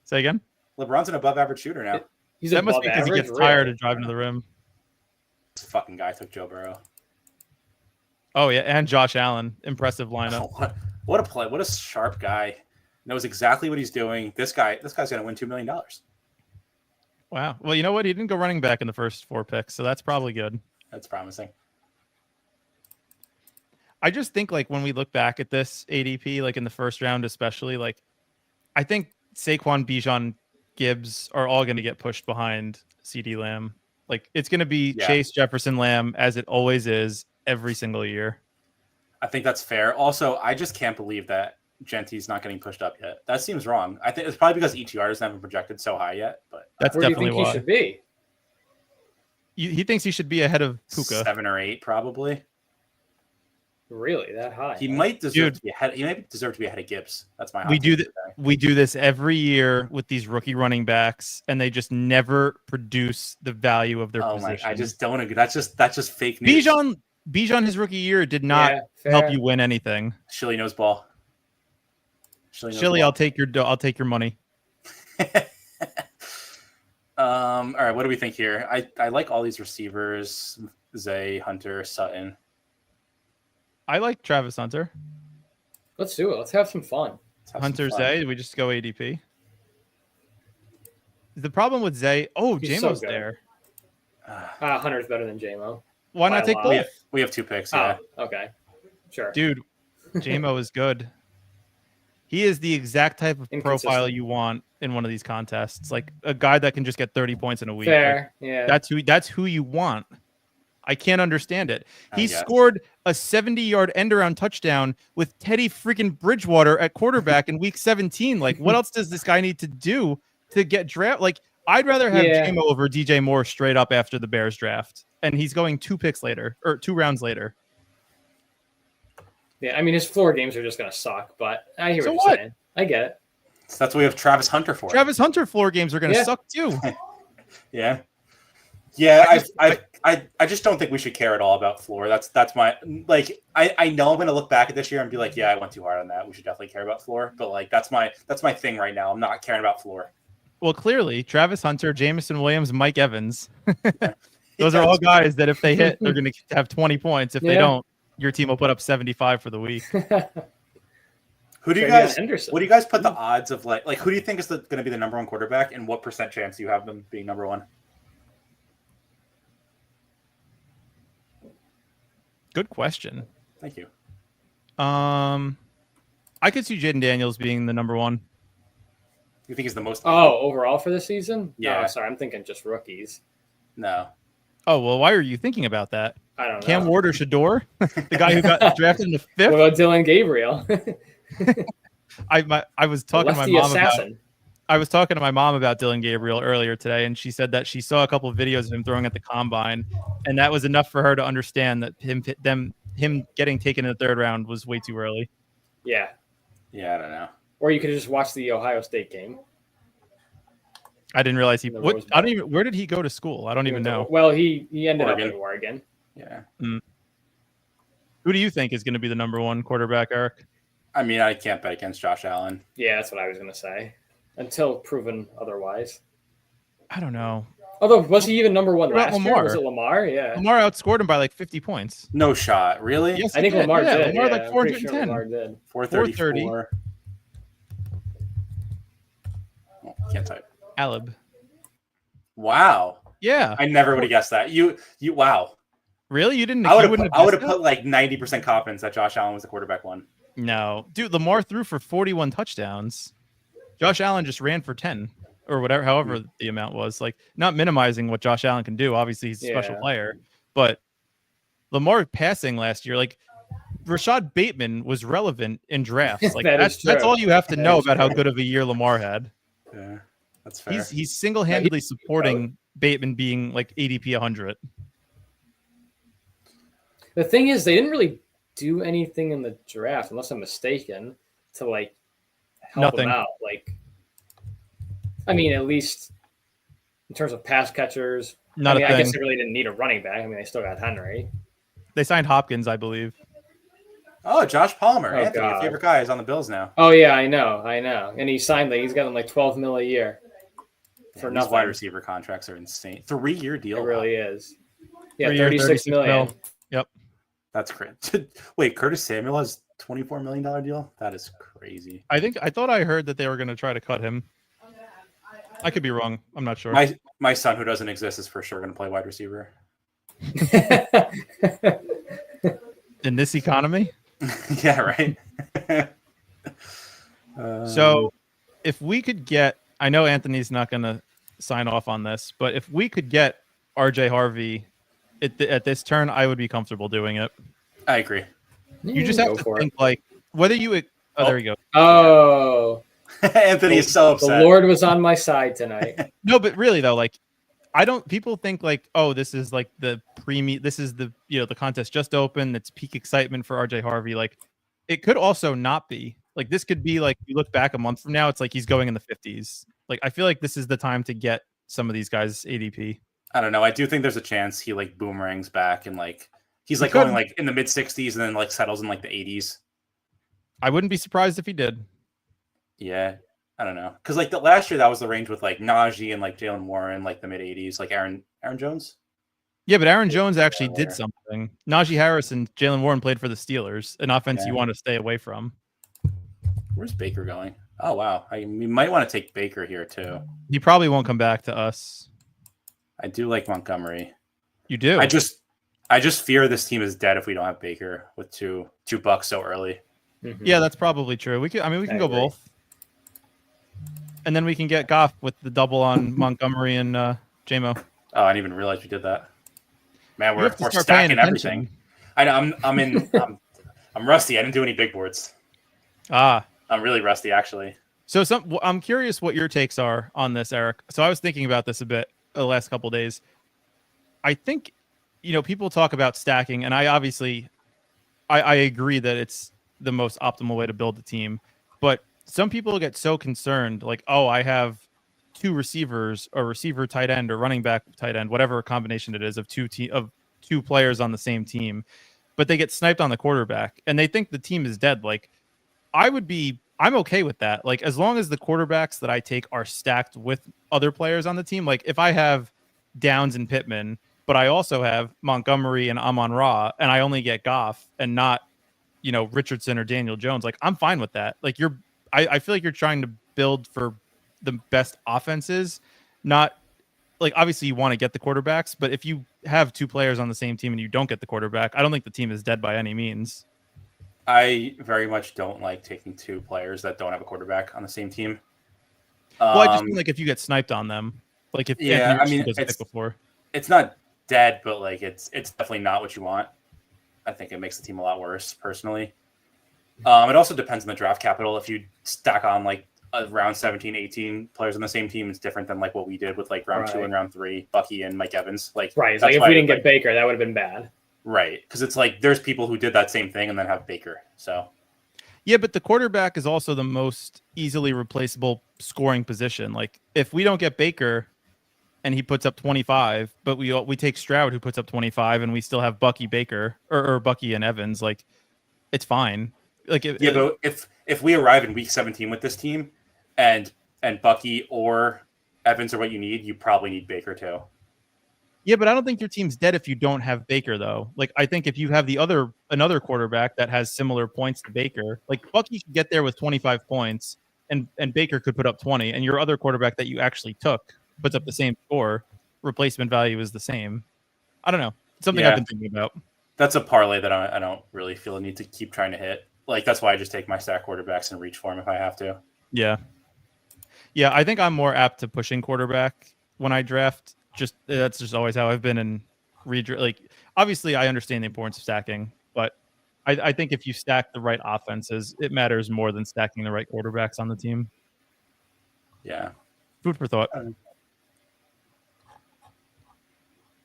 Say again? LeBron's an above-average shooter now. That must be because he gets tired of driving to the rim. This fucking guy took Joe Burrow. Oh, yeah, and Josh Allen. Impressive lineup. Oh, what a play. What a sharp guy. Knows exactly what he's doing. This guy's going to win $2 million. Wow. Well, you know what? He didn't go running back in the first 4 picks, so that's probably good. That's promising. I just think, like, when we look back at this ADP, like in the first round especially, like, I think Saquon, Bijan, Gibbs are all going to get pushed behind CeeDee Lamb. Like it's going to be Chase, Jefferson, Lamb, as it always is every single year. I think that's fair. Also, I just can't believe that Genty's not getting pushed up yet. That seems wrong. I think it's probably because ETRs haven't projected so high yet. But that's where do you definitely think why. he should be? He thinks he should be ahead of Puka. 7 or 8, probably. Really, that high? He might deserve to be ahead. He might deserve to be ahead of Gibbs. That's my. We do this every year with these rookie running backs, and they just never produce the value of their position. I just don't agree. That's just fake news. Bijan, his rookie year did not help you win anything. Shilly knows ball. Shilly, I'll take your money. All right, what do we think here? I like all these receivers: Zay, Hunter, Sutton. I like Travis Hunter. Let's do it. Let's have some fun. Hunter, Zay. We just go ADP. The problem with Zay. Oh, JMO's there. Hunter's better than JMO. Why not take both? We have 2 picks. Yeah. Oh, okay. Sure. Dude, JMO is good. He is the exact type of profile you want in one of these contests. Like a guy that can just get 30 points in a week. Fair. Like, that's who you want. I can't understand it. He scored a 70-yard end-around touchdown with Teddy freaking Bridgewater at quarterback in week 17. Like, what else does this guy need to do to get draft? Like, I'd rather have JMO over DJ Moore straight up after the Bears draft. And he's going 2 rounds later. Yeah, I mean, his floor games are just going to suck, but I hear what you're saying. I get it. So that's what we have Travis Hunter for. Travis Hunter floor games are going to suck too. Yeah. Yeah, I just don't think we should care at all about floor. That's my like. I know I'm going to look back at this year and be like, yeah, I went too hard on that. We should definitely care about floor. But like, that's my thing right now. I'm not caring about floor. Well, clearly, Travis Hunter, Jameson Williams, Mike Evans. Those are all guys that if they hit, they're going to have 20 points. If they don't, your team will put up 75 for the week. Who do you guys? What do you guys put the odds of like who do you think is going to be the number 1 quarterback, and what % chance do you have them being number 1? Good question. Thank you. I could see Jaden Daniels being the number 1. You think he's the most? Overall for the season? Yeah. No, sorry, I'm thinking just rookies. No. Oh well, why are you thinking about that? I don't know. Cam Ward or Shador, the guy who got drafted in the 5th. What about Dylan Gabriel? I was talking to my mom I was talking to my mom about Dylan Gabriel earlier today, and she said that she saw a couple of videos of him throwing at the combine, and that was enough for her to understand that him getting taken in the 3rd round was way too early. Yeah. Yeah, I don't know. Or you could have just watched the Ohio State game. I didn't realize where did he go to school? I don't even know. Well, he ended up in Oregon. Yeah. Who do you think is going to be the number 1 quarterback, Eric? I mean, I can't bet against Josh Allen. Yeah, that's what I was going to say. Until proven otherwise. I don't know. Although, was he even number 1 last year? Was it Lamar? Yeah. Lamar outscored him by like 50 points. No shot. Really? Yes, I think Lamar did. Lamar like 410. Sure Lamar did. 434. Oh, can't type. Alib. Wow. Yeah. I never would have guessed that. You wow. Really? You didn't? I would have put like 90% confidence that Josh Allen was the quarterback 1. No. Dude, Lamar threw for 41 touchdowns. Josh Allen just ran for 10 or whatever, however the amount was. Like, not minimizing what Josh Allen can do. Obviously, he's a special player. But Lamar passing last year, like Rashad Bateman was relevant in drafts. Like that's all you have to know about how good of a year Lamar had. Yeah, that's fair. He's single-handedly supporting Bateman being like ADP 100. The thing is, they didn't really do anything in the draft, unless I'm mistaken, to like help him out. Like, I mean, at least in terms of pass catchers. I guess they really didn't need a running back. I mean, they still got Henry. They signed Hopkins, I believe. Oh, Josh Palmer, Anthony, your favorite guy, is on the Bills now. Oh yeah, I know, and he signed he's gotten like $12 million a year for nothing. These wide receiver contracts are insane. 3-year deal. It really is. Yeah, $36 million. Yep, that's crazy. Wait, Curtis Samuel has $24 million deal? That is crazy. I thought I heard that they were going to try to cut him. I could be wrong. I'm not sure. My son, who doesn't exist, is for sure going to play wide receiver. In this economy? Yeah, right. So if we could get, I know Anthony's not going to sign off on this, but if we could get RJ Harvey at this turn, I would be comfortable doing it. I agree. You just have to think like whether you. Oh, there you go. Oh, Anthony is so upset. The Lord was on my side tonight. No, but really though, like I don't. People think like, oh, this is like the pre-meet. This is the the contest just open. It's peak excitement for RJ Harvey. Like it could also not be. Like this could be like you look back a month from now, it's like he's going in the 50s. Like I feel like this is the time to get some of these guys ADP. I don't know. I do think there's a chance he like boomerangs back and like he's like going like in the mid 60s and then like settles in like the 80s. I wouldn't be surprised if he did. Yeah, I don't know. Because like the last year that was the range with like Najee and like Jalen Warren, like the mid 80s, like Aaron Jones. Yeah, but Aaron Jones actually did something. Najee Harris and Jalen Warren played for the Steelers, an offense you want to stay away from. Where's Baker going? Oh wow, we might want to take Baker here too. He probably won't come back to us. I do like Montgomery. You do. I just fear this team is dead if we don't have Baker with two bucks so early. Mm-hmm. Yeah, that's probably true. We can go both, and then we can get Goff with the double on Montgomery and JMO. Oh, I didn't even realize we did that. Man, we're stacking everything. I know. I'm rusty. I didn't do any big boards. I'm really rusty actually. So I'm curious what your takes are on this, Eric. So I was thinking about this a bit the last couple of days. I think, people talk about stacking, and I agree that it's the most optimal way to build a team. But some people get so concerned, like, oh, I have two receivers, or receiver tight end, or running back tight end, whatever combination it is of two players on the same team, but they get sniped on the quarterback, and they think the team is dead. Like, I'm okay with that. Like, as long as the quarterbacks that I take are stacked with other players on the team. Like, if I have Downs and Pittman, but I also have Montgomery and Amon-Ra, and I only get Goff and not, Richardson or Daniel Jones, like, I'm fine with that. Like, I feel like you're trying to build for the best offenses, not like, obviously you want to get the quarterbacks, but if you have two players on the same team and you don't get the quarterback, I don't think the team is dead by any means. I very much don't like taking two players that don't have a quarterback on the same team. Well, I just feel like if you get sniped on them, like if it's not dead, but like it's definitely not what you want. I think it makes the team a lot worse, personally. It also depends on the draft capital. If you stack on like round 17, 18 players on the same team, it's different than like what we did with like round 2 and round 3, Bucky and Mike Evans. Like, right, like if we didn't get Baker, that would have been bad. Right, because it's like there's people who did that same thing and then have Baker. So, yeah, but the quarterback is also the most easily replaceable scoring position. Like, if we don't get Baker and he puts up 25, but we take Stroud who puts up 25, and we still have Bucky Baker or Bucky and Evans, like, it's fine. Like, but if we arrive in week 17 with this team, and Bucky or Evans are what you need, you probably need Baker too. Yeah, but I don't think your team's dead if you don't have Baker, though. Like, I think if you have another quarterback that has similar points to Baker, like Bucky should get there with 25 points, and Baker could put up 20, and your other quarterback that you actually took puts up the same score. Replacement value is the same. I don't know. It's something I've been thinking about. That's a parlay that I don't really feel a need to keep trying to hit. Like, that's why I just take my stack quarterbacks and reach for them if I have to. Yeah. Yeah, I think I'm more apt to pushing quarterback when I draft. That's just always how I've been in redraft. Like, obviously, I understand the importance of stacking, but I think if you stack the right offenses, it matters more than stacking the right quarterbacks on the team. Yeah. Food for thought.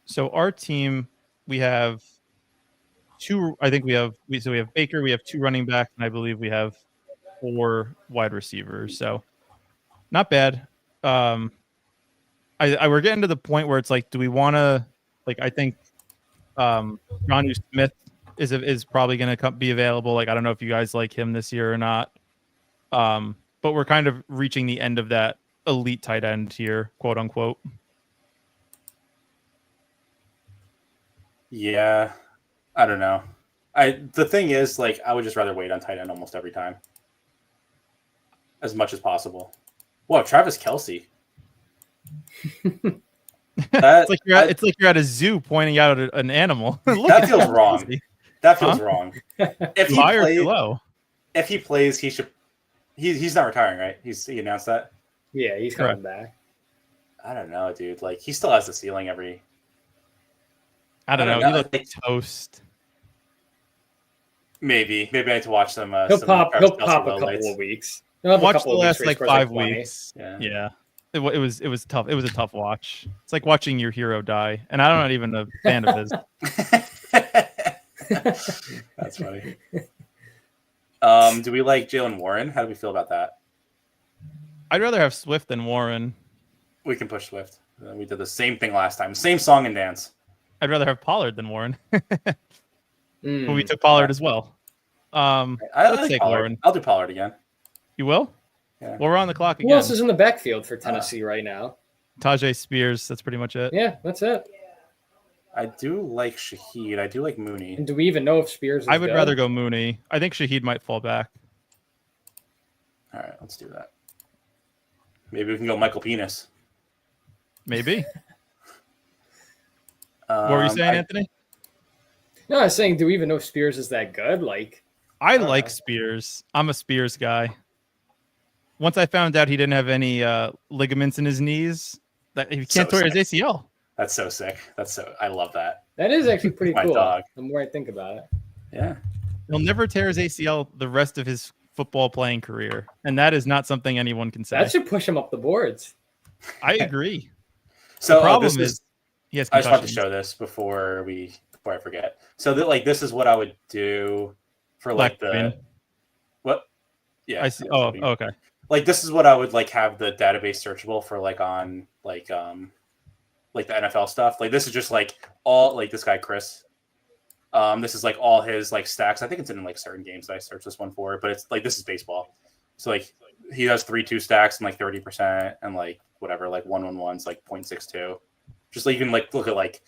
So our team, we have two. I think we have Baker. We have 2 running backs, and I believe we have 4 wide receivers. So not bad. We're getting to the point where it's like, do we want to, like, I think Jonnu Smith is probably going to be available. Like, I don't know if you guys like him this year or not. But we're kind of reaching the end of that elite tight end here, quote unquote. Yeah, I don't know. The thing is, like, I would just rather wait on tight end almost every time, as much as possible. Whoa, Travis Kelce. It's like you're at a zoo pointing out an animal. That feels wrong. That feels wrong. If he plays, he should. He's not retiring, right? He announced that. Yeah, he's coming back. I don't know, dude. Like, he still has the ceiling every I don't know. know. He looked toast. Maybe I need to watch some. He'll some pop. Travis He'll Kelce pop a couple lowlights. of weeks. He'll have a Watch the couple of weeks last where he like scores 5 20. weeks. Yeah. It was tough. It was a tough watch. It's like watching your hero die, and I'm not even a fan of his. That's funny. Do we like Jalen Warren? How do we feel about that? I'd rather have Swift than Warren. We can push Swift. We did the same thing last time. Same song and dance. I'd rather have Pollard than Warren. But we Mm. took Pollard as well. I Let's like take Pollard. Warren. I'll do Pollard again. You will? Yeah. Well, we're on the clock Who again. else is in the backfield for Tennessee right now? Tajay Spears. That's pretty much it. Yeah, that's it. I do like Shaheed. I do like Mooney. And do we even know if Spears is I would good? rather go Mooney. I think Shaheed might fall back. All right, let's do that. Maybe we can go Michael Penis. Maybe. What were you saying, Anthony? No, I was saying, do we even know if Spears is that good? Like, I don't like know. Spears. I'm a Spears guy. Once I found out he didn't have any ligaments in his knees, that he can't So tear his ACL. That's so sick. I love that. that is actually pretty My cool. dog. The more I think about it. Yeah. He'll never tear his ACL the rest of his football playing career, and that is not something anyone can say. That should push him up the boards. I agree. So The problem this is he has I just wanted to concussions. show this before I forget. So that like this is what I would do for like Black screen. what? Yeah. I see. Oh, okay. Like this is what I would like have the database searchable for like on like the NFL stuff. Like this is just like all like this guy Chris. This is like all his like stacks. I think it's in like certain games that I searched this one for, but it's like this is baseball. So like he has 3-2 stacks and like 30% and like whatever, like 1-1-1's like 0.62. Just like you can like look at like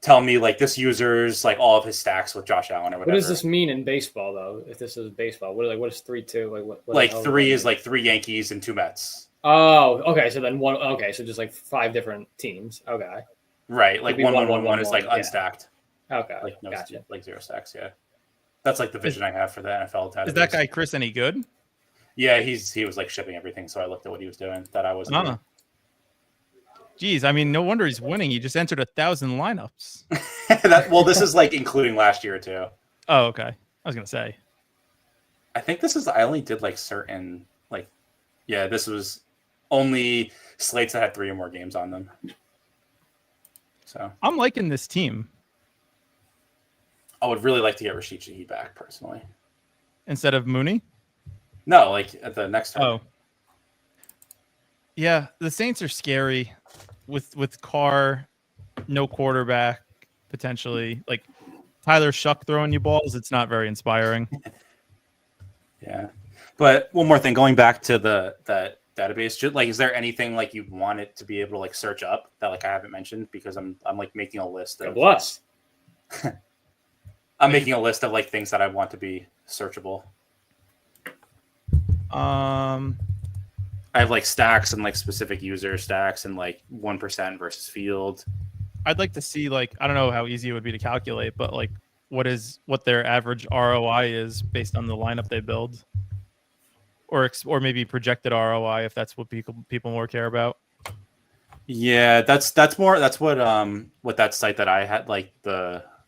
tell me like this user's like all of his stacks with Josh Allen or whatever. What does this mean in baseball, though? If this is baseball, what is 3-2? Like what Like the hell 3 that is mean? like 3 Yankees and 2 Mets. Oh, okay. So then one. Okay, so just like 5 different teams. Okay. Right. Like Maybe 1-1-1-1 is like yeah. unstacked. Okay. Like no Gotcha. like 0 stacks. Yeah. That's like the vision I have for the NFL database. Is that guy Chris any good? Yeah, he was like shipping everything, so I looked at what he was doing that I wasn't. doing. Geez, I mean, no wonder he's winning. He just entered 1,000 lineups. Well, this is like including last year too. Oh, okay. I was gonna say. I think this is. I only did like certain like, yeah. This was only slates that had 3 or more games on them. So I'm liking this team I would really like to get Rashid Shaheed back personally. instead of Mooney. No, like at the next time. Oh, yeah. The Saints are scary with Carr, no quarterback potentially. Like Tyler Shuck throwing you balls. It's not very inspiring. Yeah, but one more thing. Going back to that database, like, is there anything like you want it to be able to like search up that like I haven't mentioned because I'm like making a list God of bless. I'm making a list of like things that I want to be searchable. I have like stacks and like specific user stacks and like 1% versus field. I'd like to see like I don't know how easy it would be to calculate, but like what their average ROI is based on the lineup they build, or maybe projected ROI if that's what people more care about. Yeah, that's what that site that I had like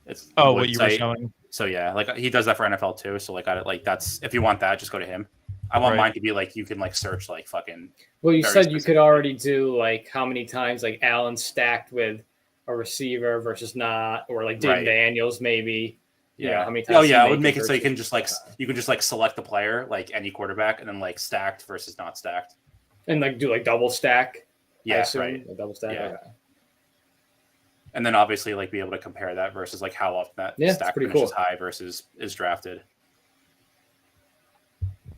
it's the Oh, Wood what you were site. showing. So yeah, like he does that for NFL too. So like that's if you want that, just go to him. I want Right. mine to be like you can like search like fucking. Well, you Very said you specific. could already do like how many times like Allen stacked with a receiver versus not, or like Jaden Right. Daniels maybe. You know, Yeah. how many times Oh yeah, I he would made make it so you conversions. can just like select the player like any quarterback and then like stacked versus not stacked. And like do like double stack. I Yeah, assume, right. like double stack. Yeah. Okay. And then obviously like be able to compare that versus like how often that Yeah, it's stack pretty finishes cool. high versus is drafted.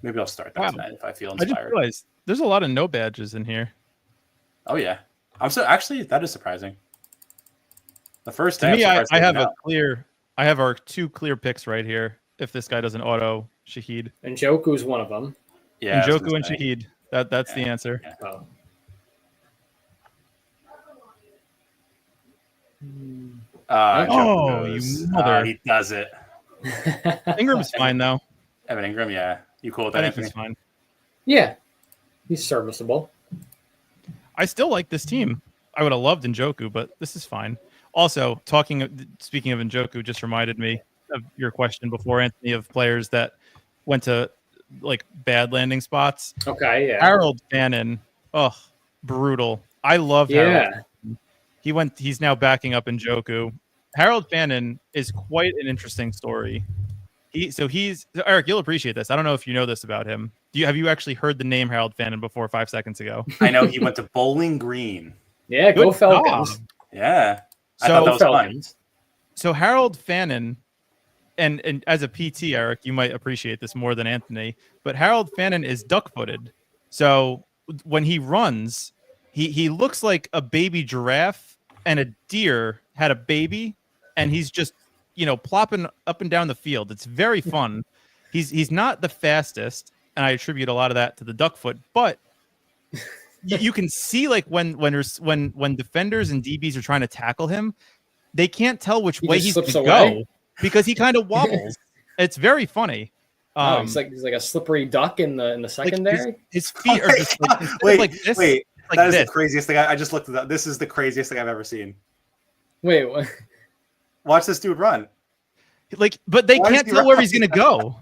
Maybe I'll start that Wow. tonight if I feel I just inspired. realized there's a lot of no badges in here. Oh yeah, I'm so actually that is surprising. The first To day, me, I'm I surprised they have didn't I have our 2 clear picks right here. If this guy doesn't auto Shaheed, And Joku's one of them. Yeah, I was Njoku gonna and say. Shaheed, that's the Yeah. answer. Yeah. Oh. Oh, you Njoku's- mother. he does it. Ingram's fine though. Evan Ingram, yeah, you cool with I that? think Anthony? he's fine. Yeah. He's serviceable. I still like this team. I would have loved Njoku, but this is fine. Also, speaking of Njoku, just reminded me of your question before, Anthony, of players that went to like bad landing spots. Okay, yeah. Harold Fannin, brutal. I love Harold. Yeah. He's now backing up Njoku. Harold Fannin is quite an interesting story. He's Eric, you'll appreciate this. I don't know if you know this about him. Have you actually heard the name Harold Fannin before 5 seconds ago? I know he went to Bowling Green. Yeah, go Falcons. Job. Yeah. I So thought that was Falcons. fun. So Harold Fannin, and as a PT, Eric, you might appreciate this more than Anthony, but Harold Fannin is duck-footed. So when he runs, he looks like a baby giraffe and a deer had a baby, and he's just plopping up and down the field. It's very fun. He's not the fastest, and I attribute a lot of that to the duck foot, but you can see like when defenders and DBs are trying to tackle him, they can't tell which way he's going to go because he kind of wobbles. It's very funny. He's like a slippery duck in the secondary. Like his feet are just like this. Wait, like that is this. the craziest thing. I just looked at that. This is the craziest thing I've ever seen. Wait, what? Watch this dude run. But they can't tell where he's going to go.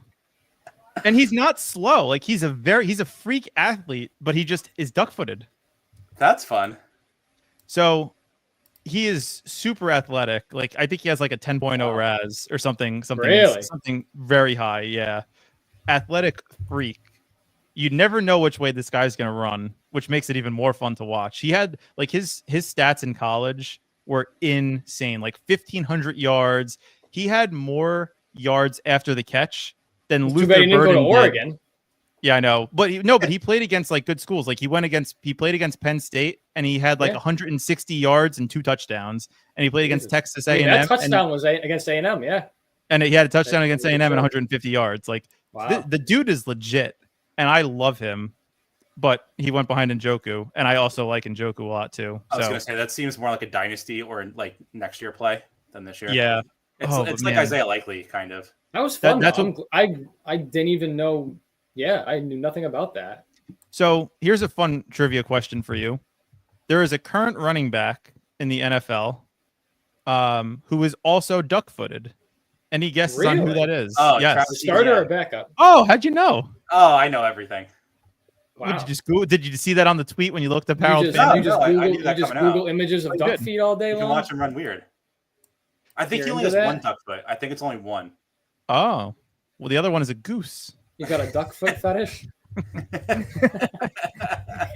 And he's not slow. Like he's a freak athlete, but he just is duck-footed. That's fun. So he is super athletic. Like I think he has like a 10.0 RAS or something Really? Something very high. Yeah. Athletic freak. You never know which way this guy's going to run, which makes it even more fun to watch. He had like his stats in college were insane. Like 1,500 yards. He had more yards after the catch than Luther Too bad he didn't go to Burden Oregon. did. Yeah, I know. But he played against like good schools. Like he played against Penn State and he had like 160 yards and 2 touchdowns. And he played against Texas A&M. That touchdown was against A&M, yeah. And he had a touchdown against A&M and 150 yards. Like wow. the dude is legit. And I love him. But he went behind Njoku. And I also like Njoku a lot too. I was going to say that seems more like a dynasty or like next year play than this year. Yeah. It's like Isaiah Likely kind of. That was fun. I didn't even know. Yeah, I knew nothing about that. So here's a fun trivia question for you. There is a current running back in the NFL who is also duck-footed. Any guesses on who that is? Oh, yes. Starter or backup? Oh, how'd you know? Oh, I know everything. Wow. Did you just Google? Did you see that on the tweet when you looked up Harold? You just I Google images of duck feet all day long? You can watch him run weird. I think he only has one duck foot. I think it's only one. Oh. Well, the other one is a goose. You got a duck foot fetish?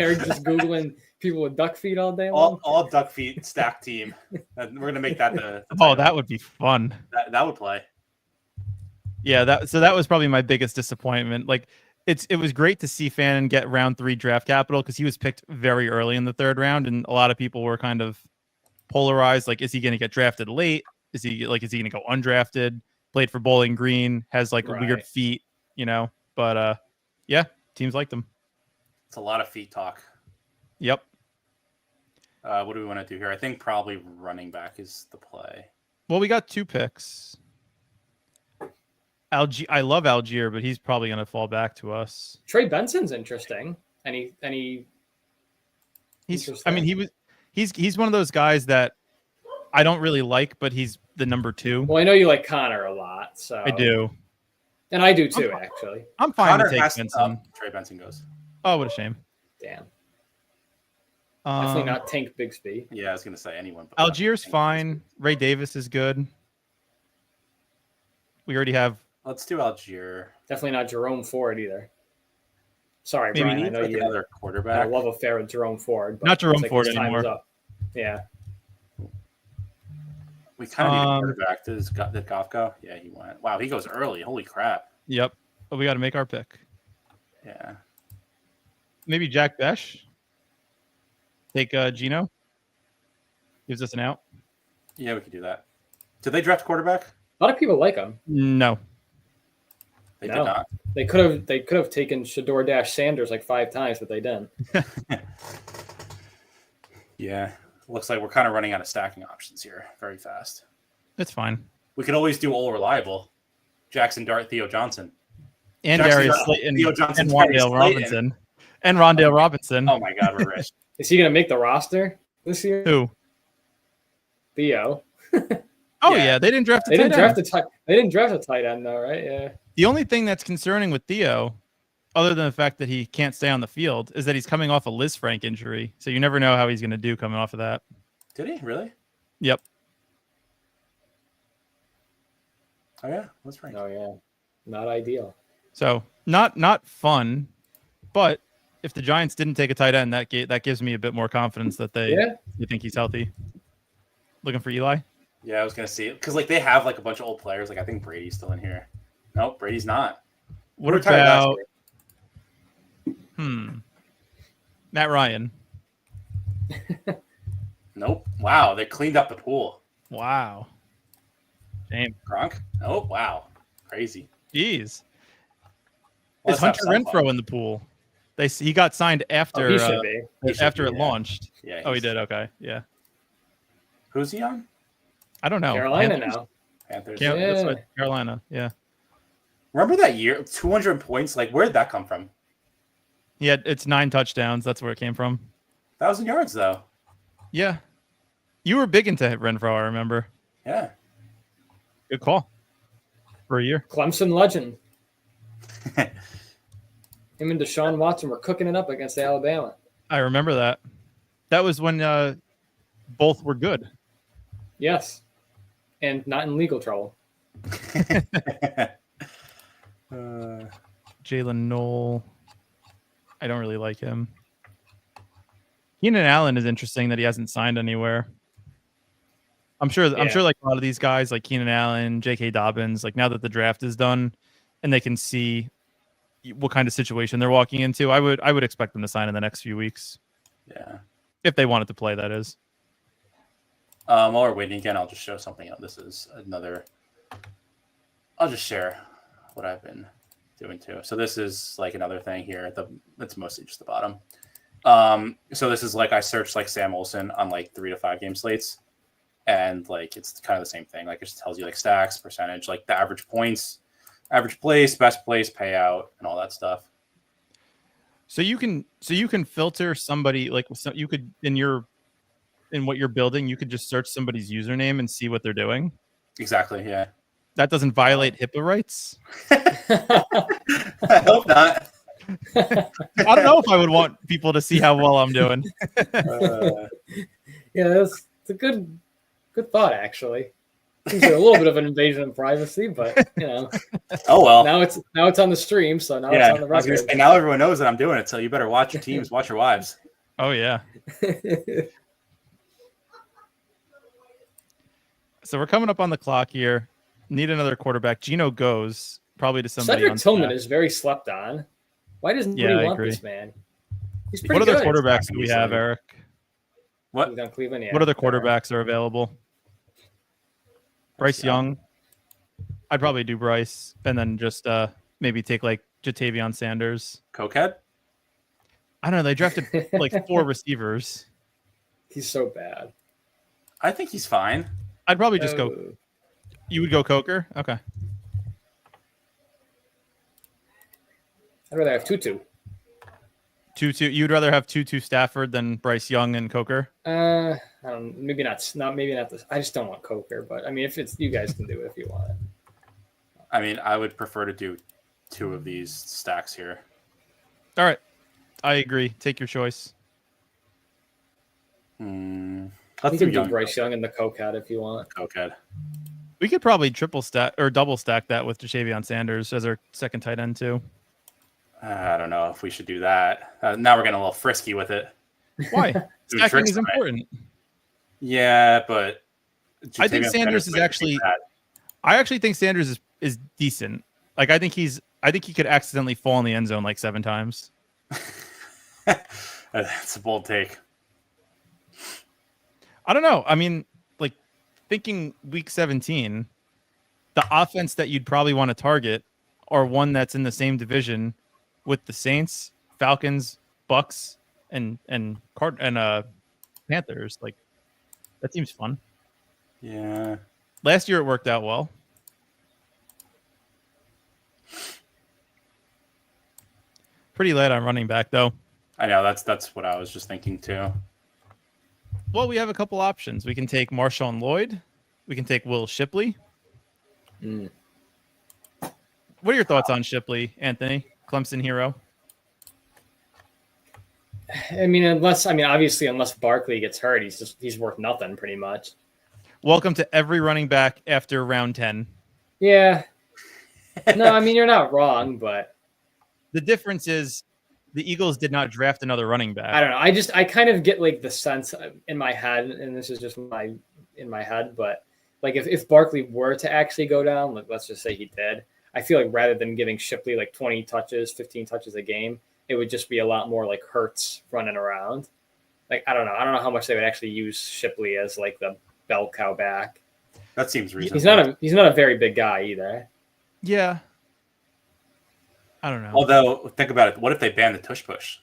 Eric just Googling people with duck feet all day long? All duck feet stack team. We're going to make that the that would be fun. That would play. Yeah, that was probably my biggest disappointment. Like it was great to see Fannin get round 3 draft capital because he was picked very early in the 3rd round, and a lot of people were kind of polarized. Like, is he going to get drafted late? Is he going to go undrafted? Played for Bowling Green, has like weird feet, But yeah, teams liked him. It's a lot of feet talk. Yep. What do we want to do here? I think probably running back is the play. Well, we got 2 picks. I love Algier, but he's probably going to fall back to us. Trey Benson's interesting. He's one of those guys that I don't really like, but he's the number 2. Well, I know you like Connor a lot, so I do. And I do too, actually. I'm fine Connor to take Benson. Trey Benson goes. Oh, what a shame. Damn. Definitely not Tank Bigsby. Yeah, I was going to say anyone. But Algier's fine. Ray Davis is good. We already have. Let's do Algier. Definitely not Jerome Ford either. Sorry, Maybe Brian. I know like you another quarterback. have a love affair with Jerome Ford. But not Jerome like Ford anymore. Yeah. We kind of need a quarterback. Did Goff go? Yeah, he went. Wow, he goes early. Holy crap. Yep. But we got to make our pick. Yeah. Maybe Jack Besh. Take Gino. Gives us an out. Yeah, we could do that. Did they draft quarterback? A lot of people like him. No. They did not. They could have taken Shador Sanders like 5 times, but they didn't. Yeah. Looks like we're kind of running out of stacking options here very fast. That's fine. We could always do all reliable. Jackson Dart, Theo Johnson. And Darius Slayton. Theo Johnson, and Rondale Robinson. And Rondale Robinson. Oh my God, we're rich. Is he going to make the roster this year? Who? Theo. Oh Yeah. yeah, they didn't draft a They tight didn't end. draft a tight. They didn't draft a tight end though, right? Yeah. The only thing that's concerning with Theo, other than the fact that he can't stay on the field, is that he's coming off a Liz Frank injury. So you never know how he's going to do coming off of that. Did he really? Yep. Oh yeah, that's right. Oh yeah. Not ideal. So not fun, but if the Giants didn't take a tight end, that gives me a bit more confidence that they think he's healthy. Looking for Eli? Yeah, I was gonna see it because like they have like a bunch of old players. Like I think Brady's still in here. Nope, Brady's not. What Who retired last about year? Matt Ryan? Nope. Wow, they cleaned up the pool. Wow. Damn. Gronk? Oh wow, crazy. Jeez. Well, Is let's have Hunter some Renfro fun. in the pool? He got signed after He should be. He should after be, it yeah. launched. Yeah. Oh, he he's- did. Okay. Yeah. Who's he on? I don't know. Carolina Panthers? now. Panthers. That's Yeah. right. Carolina. Yeah. Remember that year? 200 points. Like where did that come from? Yeah. It's 9 touchdowns. That's where it came from. 1,000 yards though. Yeah. You were big into Renfro, I remember. Yeah. Good call. For a year. Clemson legend. Him and Deshaun Watson were cooking it up against Alabama. I remember that. That was when both were good. Yes. And not in legal trouble. Jalen Knoll. I don't really like him. Keenan Allen is interesting that he hasn't signed anywhere. I'm sure like a lot of these guys like Keenan Allen, J.K. Dobbins, like now that the draft is done and they can see what kind of situation they're walking into, I would expect them to sign in the next few weeks. Yeah. If they wanted to play, that is. While we're waiting again, I'll just show something else. This is another. I'll just share what I've been doing too. So this is like another thing here. That's mostly just the bottom. So this is like I searched like Sam Olsen on like 3 to 5 game slates, and like it's kind of the same thing. Like it just tells you like stacks, percentage, like the average points, average place, best place, payout, and all that stuff. So you can filter somebody like so you could in what you're building, you could just search somebody's username and see what they're doing. Exactly. Yeah. That doesn't violate HIPAA rights. I hope not. I don't know if I would want people to see how well I'm doing. Yeah, it's a good thought actually. Seems like a little bit of an invasion of privacy, but you know. Oh well. Now it's on the stream, so now Yeah. it's on the I was gonna record. say, now everyone knows that I'm doing it, so you better watch your teams, watch your wives. Oh yeah. So we're coming up on the clock here. Need another quarterback. Geno goes probably to somebody. Cedric on Tillman staff. is very slept on. Why doesn't Yeah, I anybody want agree. this man? He's pretty What other good. quarterbacks do we have, Eric? What? He's on Cleveland, yeah. What other quarterbacks are available? Bryce Young. I'd probably do Bryce and then just maybe take like Jatavion Sanders. Cokehead? I don't know. They drafted like 4 receivers. He's so bad. I think he's fine. I'd probably just go. Oh. You would go Coker? Okay. I'd rather have Tutu. 2-2. You'd rather have 2-2 Stafford than Bryce Young and Coker? I don't. Maybe not this. I just don't want Coker, but I mean, if it's you guys can do it if you want it. I mean, I would prefer to do 2 of these stacks here. All right. I agree. Take your choice. Let's You do can do Young. Bryce Young and the Cokehead if you want. Cokehead. We could probably triple stack or double stack that with Jatavion Sanders as our second tight end too. I don't know if we should do that. Now we're getting a little frisky with it. Why? Do Stacking tricks is on it. important. Yeah, but I think Jatavion Sanders is might be actually. bad. I actually think Sanders is decent. Like I think he could accidentally fall in the end zone like 7 times. That's a bold take. I don't know. I mean, like thinking week 17, the offense that you'd probably want to target are one that's in the same division with the Saints, Falcons, Bucks, and Panthers. Like that seems fun. Yeah. Last year it worked out well. Pretty late on running back though. I know that's what I was just thinking too. Well, we have a couple options. We can take Marshawn Lloyd, we can take Will Shipley. Mm. What are your thoughts on Shipley, Anthony? Clemson hero. Obviously, unless Barkley gets hurt, he's worth nothing pretty much. Welcome to every running back after round 10. Yeah. No, I mean, you're not wrong, but The difference is the Eagles did not draft another running back. I don't know. I kind of get like the sense in my head, and this is just in my head, but like if Barkley were to actually go down, like let's just say he did, I feel like rather than giving Shipley like 20 touches, 15 touches a game, it would just be a lot more like Hurts running around. Like I don't know how much they would actually use Shipley as like the bell cow back. That seems reasonable. He's not a very big guy either. Yeah. I don't know. Although, think about it. What if they ban the tush push?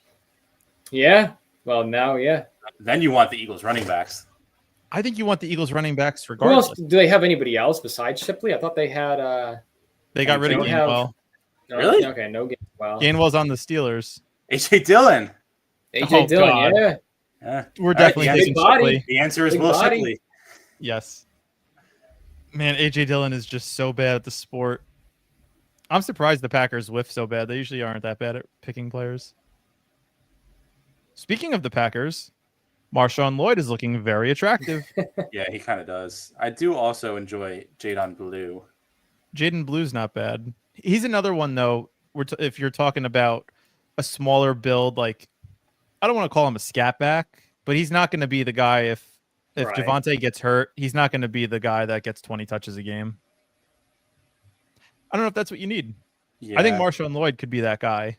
Yeah. Well, now, yeah. Then you want the Eagles running backs. I think you want the Eagles running backs Who regardless. else? Do they have anybody else besides Shipley? I thought they had. They got rid of don't have- Gainwell. No, Really? Okay, no Gainwell. Gainwell's on the Steelers. AJ Dillon. AJ Oh, Dillon, God. yeah. Yeah. We're All right, definitely the taking big body. Shipley. The answer is Big Will body. Shipley. Yes. Man, AJ Dillon is just so bad at the sport. I'm surprised the Packers whiff so bad. They usually aren't that bad at picking players. Speaking of the Packers, Marshawn Lloyd is looking very attractive. Yeah, he kind of does. I do also enjoy Jadon Blue. Jaden Blue's not bad. He's another one, though, if you're talking about a smaller build, like, I don't want to call him a scat back, but he's not going to be the guy if Right. Javonte gets hurt, he's not going to be the guy that gets 20 touches a game. I don't know if that's what you need. Yeah. I think Marshawn Lloyd could be that guy.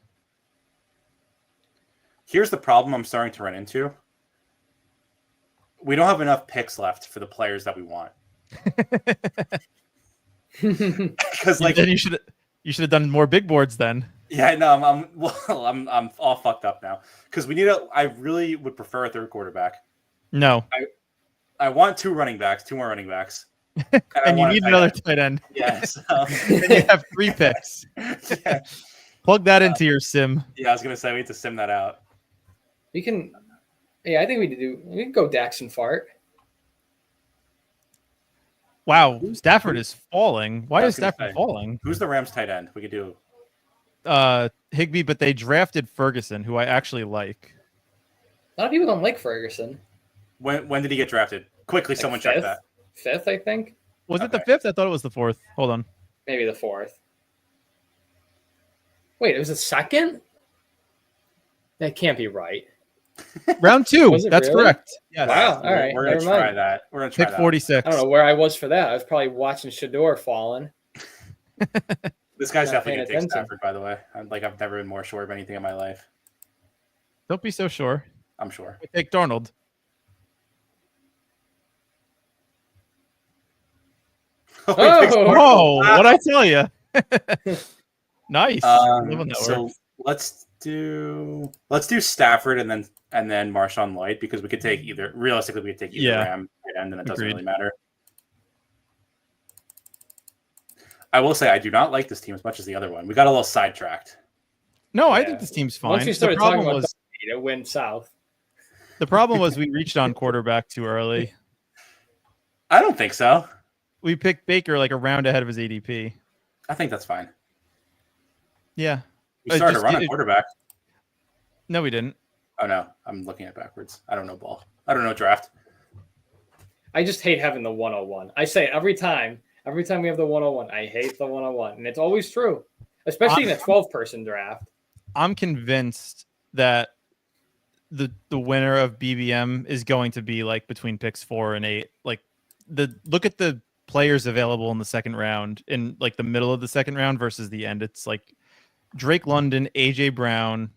Here's the problem I'm starting to run into. We don't have enough picks left for the players that we want. Because Then you should have done more big boards then. Yeah, no, I'm all fucked up now. Because I really would prefer a third quarterback. No. I want two more running backs. And you need another tight end. Yes. And you have 3 picks. Yeah. Plug that into your sim. Yeah, I was gonna say we need to sim that out. We can. Yeah, I think we can go Dax and Fart. Wow, Stafford is falling. Why I is was gonna Stafford say. falling? Who's the Rams tight end? We could do. Higbee, but they drafted Ferguson, who I actually like. A lot of people don't like Ferguson. When did he get drafted? Quickly, Like someone check fifth? that. 5th, I think. Was it the Okay. 5th? I thought it was the 4th. Hold on. Maybe the 4th. Wait, it was the 2nd? That can't be right. Round 2. Was it That's really? correct. Yes. Wow. All right. We're gonna never try mind. that. We're gonna try Pick that. 46. I don't know where I was for that. I was probably watching Shador falling. This guy's Not definitely paying gonna take attention. Stafford. By the way, I've never been more sure of anything in my life. Don't be so sure. I'm sure. Take Darnold. Oh, what'd I tell you? Nice. Love when that So works. let's do Stafford and then Marshawn Lloyd, because we could take either. Realistically, we could take either Yeah. Ram tight end, and it doesn't Agreed. really matter. I will say I do not like this team as much as the other one. We got a little sidetracked. No, I Yeah. think this team's fine. Once we The started talking problem about was it went south. we reached on quarterback too early. I don't think so. We picked Baker like a round ahead of his ADP. I think that's fine. Yeah. We started to just- run a quarterback. No, we didn't. Oh no, I'm looking at backwards. I don't know ball. I don't know draft. I just hate having the 101. I say it every time. Every time we have the 101, I hate the 101. And it's always true, especially in a 12-person draft. I'm convinced that the winner of BBM is going to be like between picks 4 and 8. Like look at the players available in the second round, in like the middle of the second round versus the end. It's like Drake London, AJ Brown,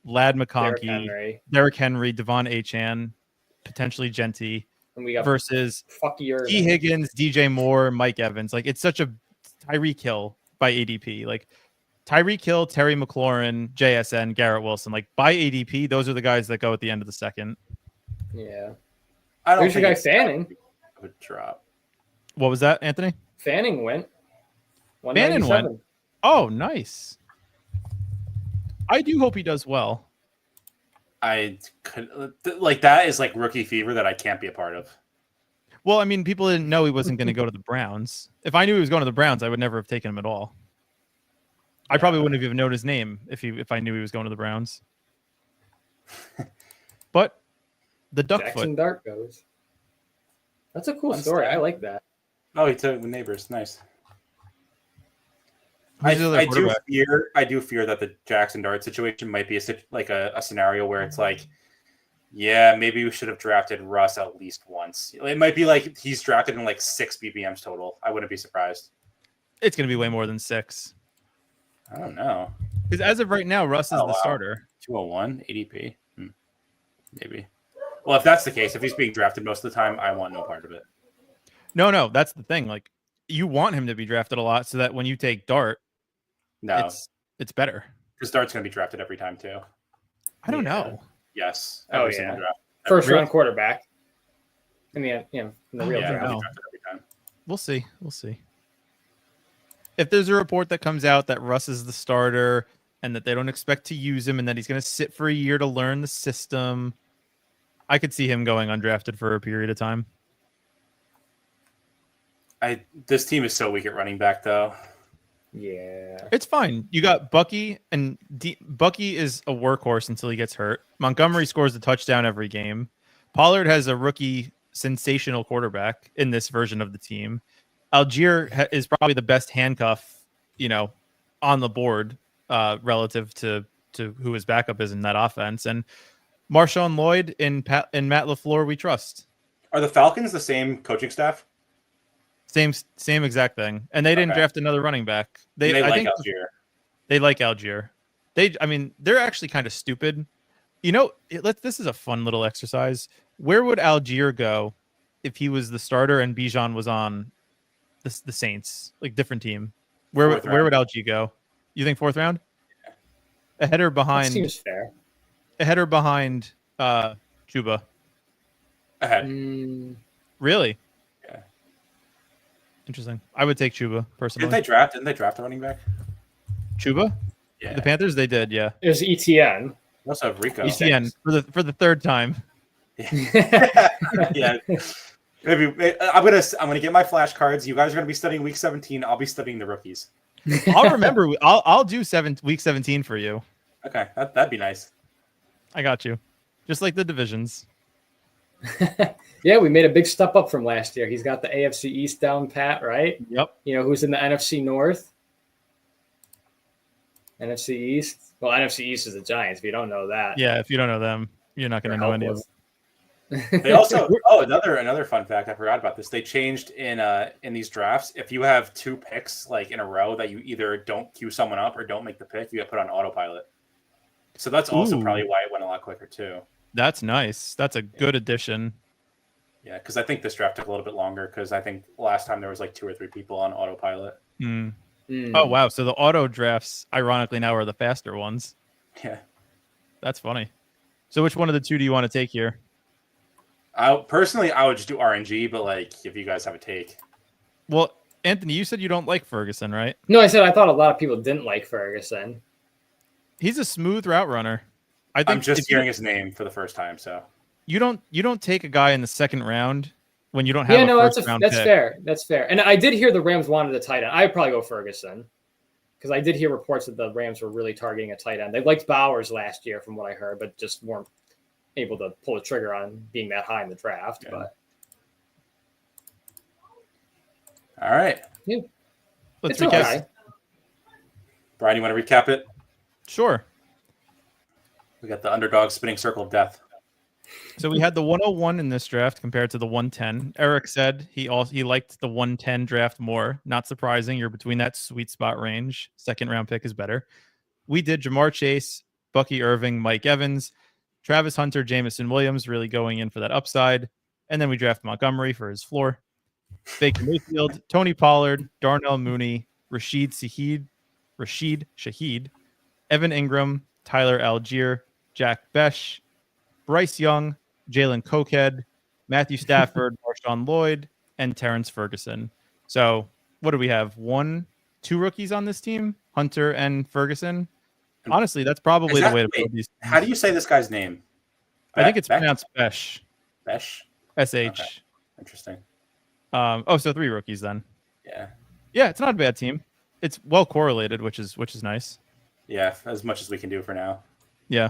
Lad Derrick McConkey, Henry. Derrick Henry, Devon Achan, potentially Genty And we got versus Fucky Irvin. T. Higgins, DJ Moore, Mike Evans. Like it's such a Tyreek Hill by ADP. Like Tyreek Hill, Terry McLaurin, JSN, Garrett Wilson. Like by ADP, those are the guys that go at the end of the second. Yeah. I don't Where's your think guy it's Fanning? a drop. What was that, Anthony? Fanning went. Fanning 197. went. Oh, nice. I do hope he does well. I could like that is like rookie fever that I can't be a part of. Well, I mean, people didn't know he wasn't going to go to the Browns. If I knew he was going to the Browns, I would never have taken him at all. I probably wouldn't have even known his name if I knew he was going to the Browns. But the duck Jackson foot. Dart goes. That's a cool Fun story. stat. I like that. Oh, he took the neighbors. Nice. Who's the other I do quarterback? fear that the Jackson Dart situation might be a scenario where it's like, yeah, maybe we should have drafted Russ at least once. It might be like he's drafted in like 6 BBMs total. I wouldn't be surprised. It's going to be way more than 6. I don't know. Because as of right now, Russ is the starter. 201 ADP. Maybe. Well, if that's the case, if he's being drafted most of the time, I want no part of it. No, that's the thing. Like, you want him to be drafted a lot so that when you take Dart, No, it's better. because Dart's going to be drafted every time too. I don't know. Yes. Oh, Every yeah. single draft. First Every- round quarterback. In the in the real Yeah, draft. he'll No. be drafted every time. We'll see. We'll see. If there's a report that comes out that Russ is the starter and that they don't expect to use him and that he's going to sit for a year to learn the system, I could see him going undrafted for a period of time. This team is so weak at running back, though. Yeah. It's fine. You got Bucky, and Bucky is a workhorse until he gets hurt. Montgomery scores a touchdown every game. Pollard has a rookie sensational quarterback in this version of the team. Algier is probably the best handcuff, on the board relative to who his backup is in that offense. And Marshawn Lloyd and Matt LaFleur, we trust. Are the Falcons the same coaching staff? Same exact thing. And they didn't draft another running back. They I like think Algier. they like Algier. They're actually kind of stupid. This is a fun little exercise. Where would Algier go if he was the starter and Bijan was on the Saints, like different team? Where would Algier go? You think 4th round? Yeah. A header behind. That seems fair. A header behind Chuba. Ahead. Really? Yeah. Interesting. I would take Chuba personally. Didn't they draft a running back? Chuba? Yeah. The Panthers, they did, yeah. It was ETN. They also have Rico. ETN for the third time. Yeah. Maybe I'm gonna get my flashcards. You guys are gonna be studying week 17. I'll be studying the rookies. I'll remember. I'll do week 17 for you. Okay, that'd be nice. I got you. Just like the divisions. Yeah, we made a big step up from last year. He's got the AFC East down pat, right? Yep. Who's in the NFC North? NFC East? Well, NFC East is the Giants, if you don't know that. Yeah, if you don't know them, you're not going to know any of them. They also another fun fact I forgot about this. They changed in these drafts. If you have 2 picks like in a row that you either don't queue someone up or don't make the pick, you get put on autopilot. So that's also probably why it went a lot quicker too. That's nice. That's a good addition. Yeah, because I think this draft took a little bit longer because I think last time there was like 2 or 3 people on autopilot. Oh wow! So the auto drafts, ironically, now are the faster ones. Yeah, that's funny. So which one of the 2 do you want to take here? I would just do RNG, but like if you guys have a take. Well, Anthony, you said you don't like Ferguson, right? No, I said I thought a lot of people didn't like Ferguson. He's a smooth route runner. I'm just hearing his name for the first time, so you don't take a guy in the 2nd round when you don't have that's fair. That's fair. And I did hear the Rams wanted a tight end. I'd probably go Ferguson because I did hear reports that the Rams were really targeting a tight end. They liked Bowers last year, from what I heard, but just weren't able to pull the trigger on being that high in the draft. Yeah. But all right, yeah, let's recap. Okay. Brian, you want to recap it? Sure. We got the underdog spinning circle of death. So we had the 101 in this draft compared to the 110. Eric said he liked the 110 draft more. Not surprising. You're between that sweet spot range. 2nd round pick is better. We did Jamar Chase, Bucky Irving, Mike Evans, Travis Hunter, Jamison Williams, really going in for that upside. And then we draft Montgomery for his floor. Baker Mayfield, Tony Pollard, Darnell Mooney, Rashid Shaheed, Evan Ingram, Tyler Algier, Jack Besh, Bryce Young, Jalen Cokehead, Matthew Stafford, Marshawn Lloyd, and Terrence Ferguson. So what do we have? 2 rookies on this team? Hunter and Ferguson? Honestly, that's probably the way to build these teams. How do you say this guy's name? I think it's pronounced Besh. Besh? SH. Okay. Interesting. So 3 rookies then. Yeah. Yeah, it's not a bad team. It's well correlated, which is nice. Yeah, as much as we can do for now. Yeah,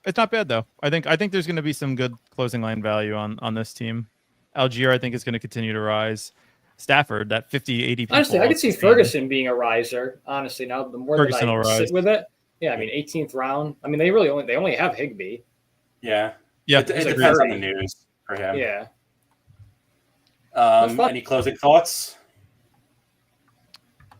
it's not bad though. I think there's going to be some good closing line value on this team. Algier, I think, is going to continue to rise. Stafford, that 50, 80 people. Honestly, I could see Ferguson being a riser. Honestly, now the more Ferguson that I will sit rise. with it, yeah, I mean, 18th round. I mean, they only have Higbee. Yeah. Yeah, It He's like depends on 30. the news for him. Yeah. That's fun. Any closing thoughts?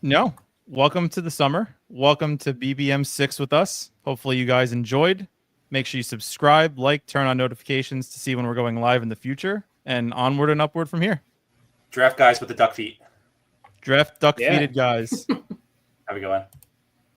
No. Welcome to the summer. Welcome to BBM6 with us. Hopefully you guys enjoyed. Make sure you subscribe, like, turn on notifications to see when we're going live in the future, and onward and upward from here. Draft guys with the duck feet. Draft duck-feeted guys. Have a good one.